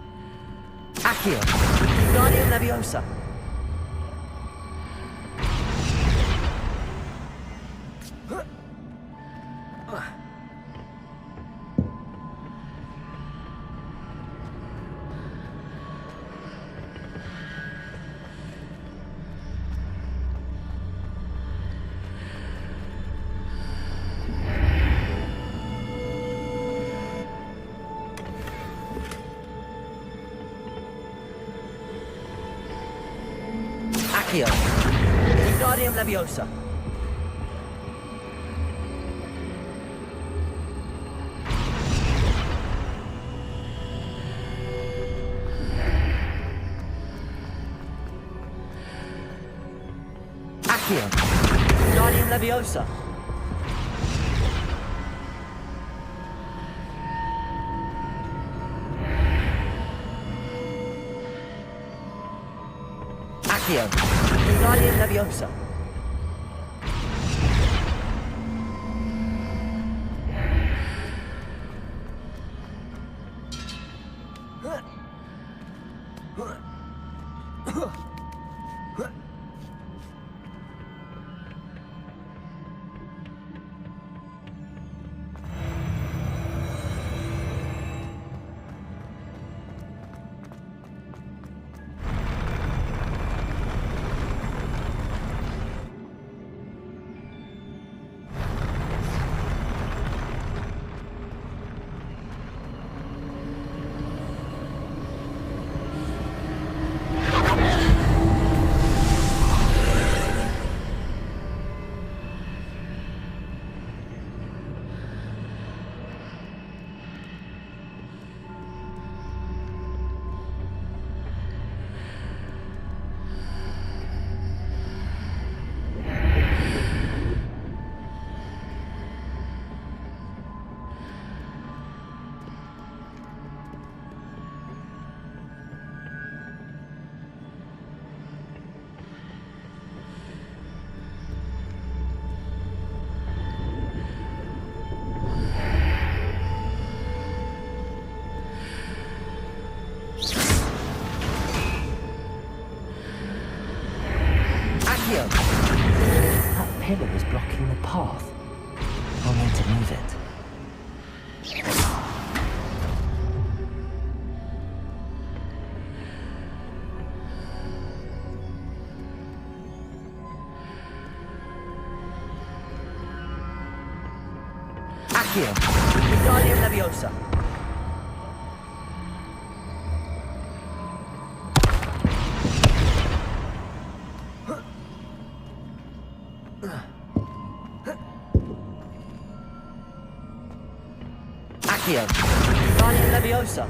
Accio. Wingardium Leviosa. Accio. Wingardium Leviosa. Accio. Wingardium Leviosa. Accio. Wingardium Leviosa. That pillar is blocking the path. I'll need to move it. Accio. Wingardium Leviosa. Accio. Wingardium Leviosa.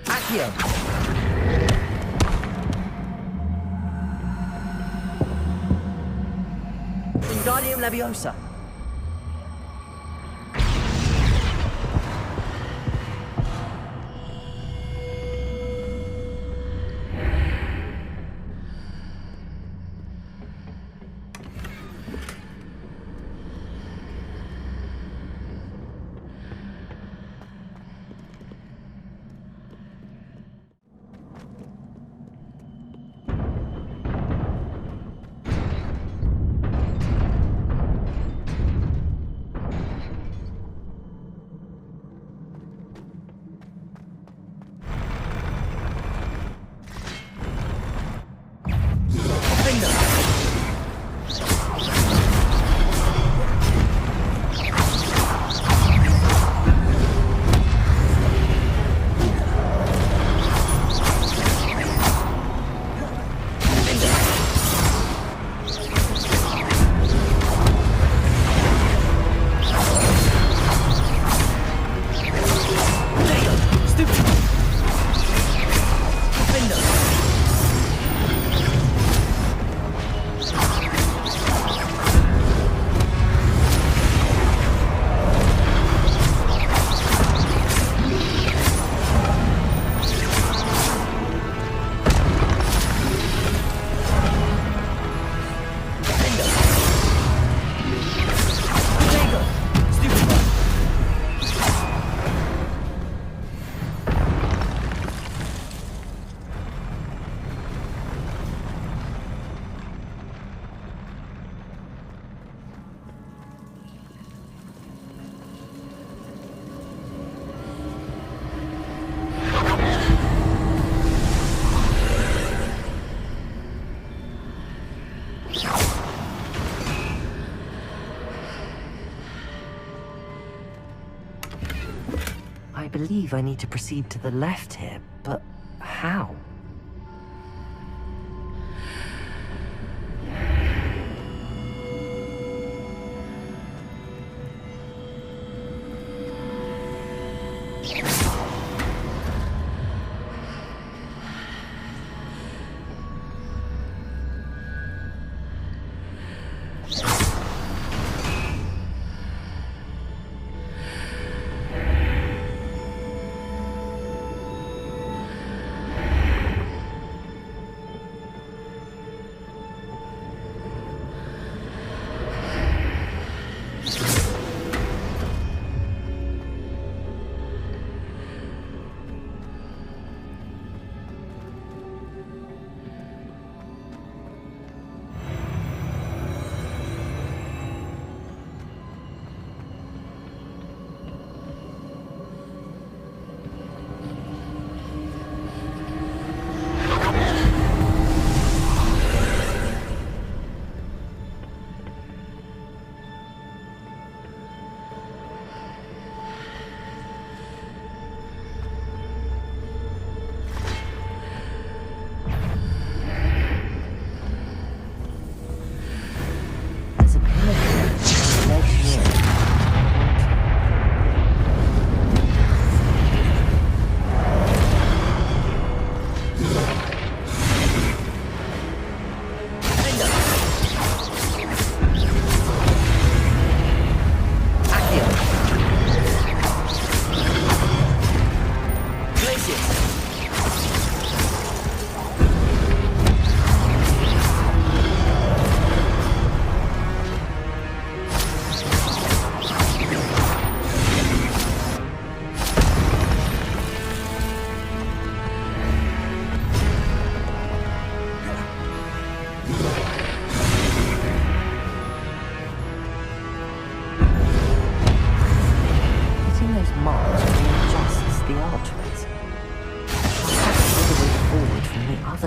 Accio. Wingardium Leviosa. believe I need to proceed to the left here, but how?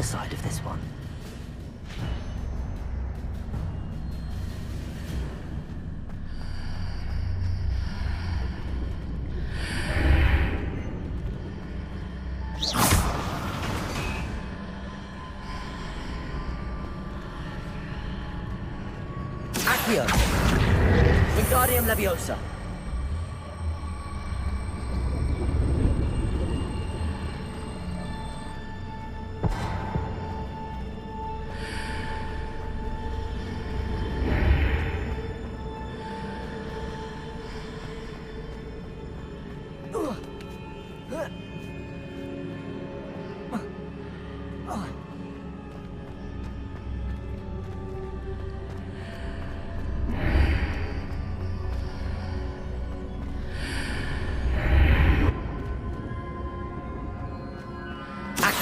Side of this one. Accio! Wingardium Leviosa!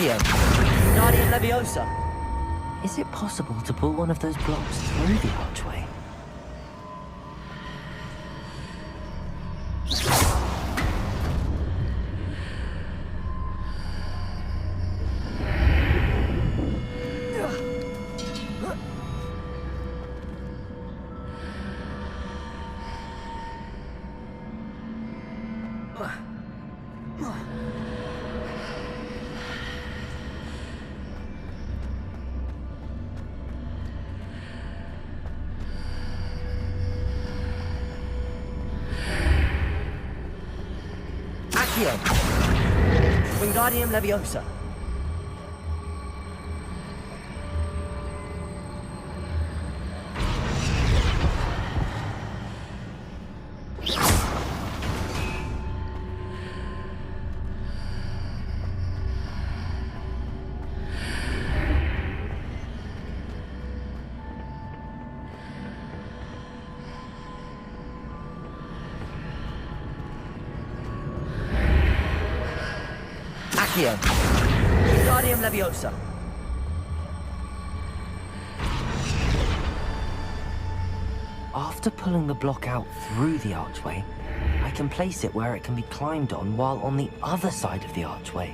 Wingardium Leviosa. Is it possible to pull one of those blocks through the archway? Wingardium Leviosa. Accio. Wingardium Leviosa. After pulling the block out through the archway, I can place it where it can be climbed on while on the other side of the archway.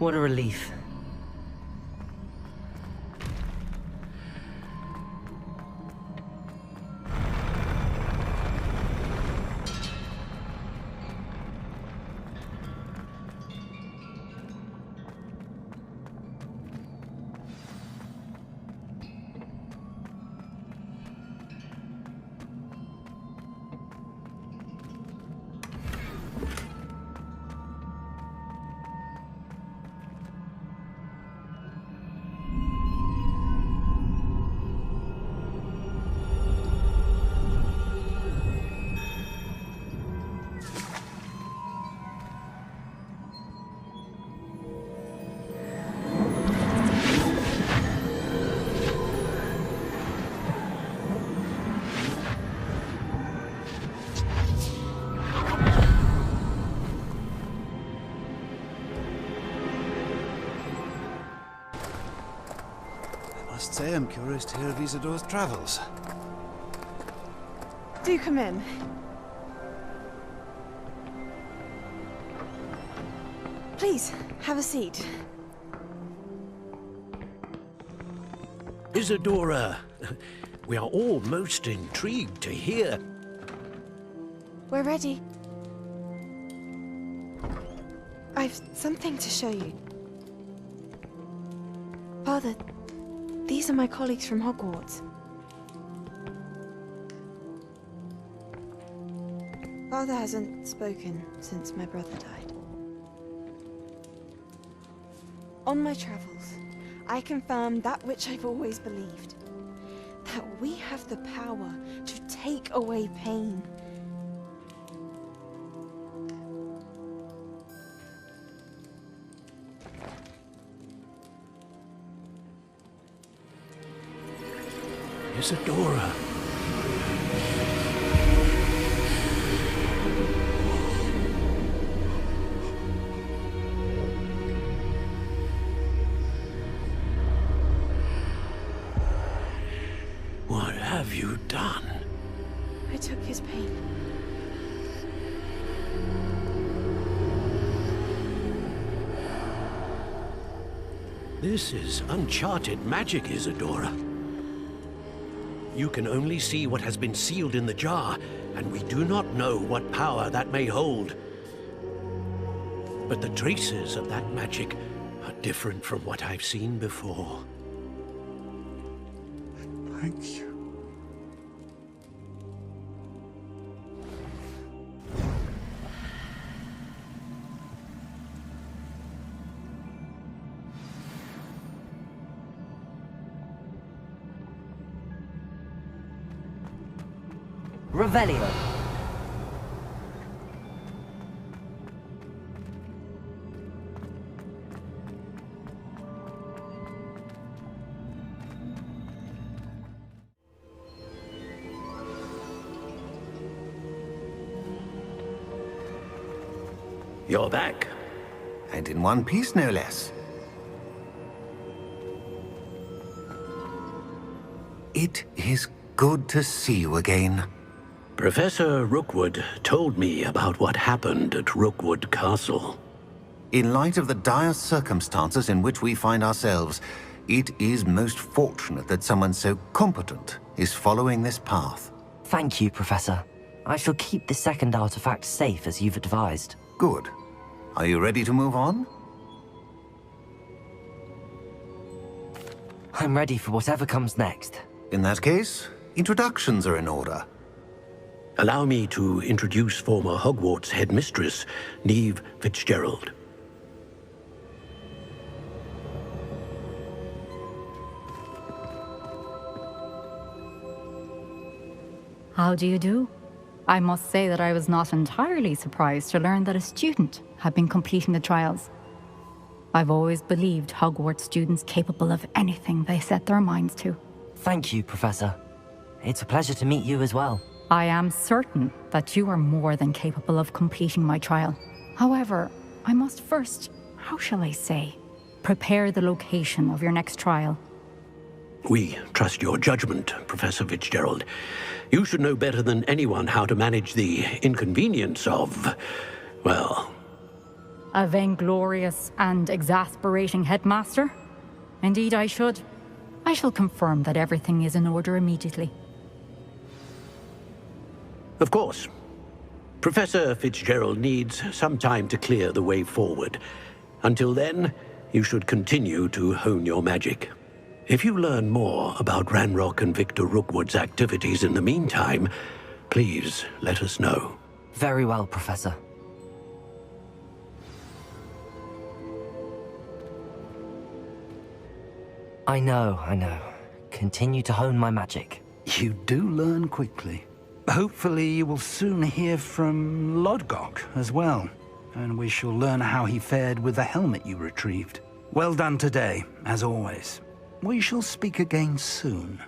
What a relief. I must say I'm curious to hear of Isadore's travels. Do come in. Please, have a seat. Isadora, we are all most intrigued to hear. We're ready. I've something to show you. Father, these are my colleagues from Hogwarts. Father hasn't spoken since my brother died. On my travels, I confirmed that which I've always believed. That we have the power to take away pain. Isadora. What have you done? I took his pain. This is uncharted magic, Isadora. You can only see what has been sealed in the jar, and we do not know what power that may hold. But the traces of that magic are different from what I've seen before. Thank you. Revelio. You're back. And in one piece, no less. It is good to see you again. Professor Rookwood told me about what happened at Rookwood Castle. In light of the dire circumstances in which we find ourselves, it is most fortunate that someone so competent is following this path. Thank you, Professor. I shall keep the second artifact safe as you've advised. Good. Are you ready to move on? I'm ready for whatever comes next. In that case, introductions are in order. Allow me to introduce former Hogwarts headmistress, Neve Fitzgerald. How do you do? I must say that I was not entirely surprised to learn that a student had been completing the trials. I've always believed Hogwarts students capable of anything they set their minds to. Thank you, Professor. It's a pleasure to meet you as well. I am certain that you are more than capable of completing my trial. However, I must first, how shall I say, prepare the location of your next trial. We trust your judgment, Professor Fitzgerald. You should know better than anyone how to manage the inconvenience of, well, A vainglorious and exasperating headmaster? Indeed, I should. I shall confirm that everything is in order immediately. Of course. Professor Fitzgerald needs some time to clear the way forward. Until then, you should continue to hone your magic. If you learn more about Ranrock and Victor Rookwood's activities in the meantime, please let us know. Very well, Professor. I know. Continue to hone my magic. You do learn quickly. Hopefully you will soon hear from Lodgok as well, and we shall learn how he fared with the helmet you retrieved. Well done today, as always. We shall speak again soon.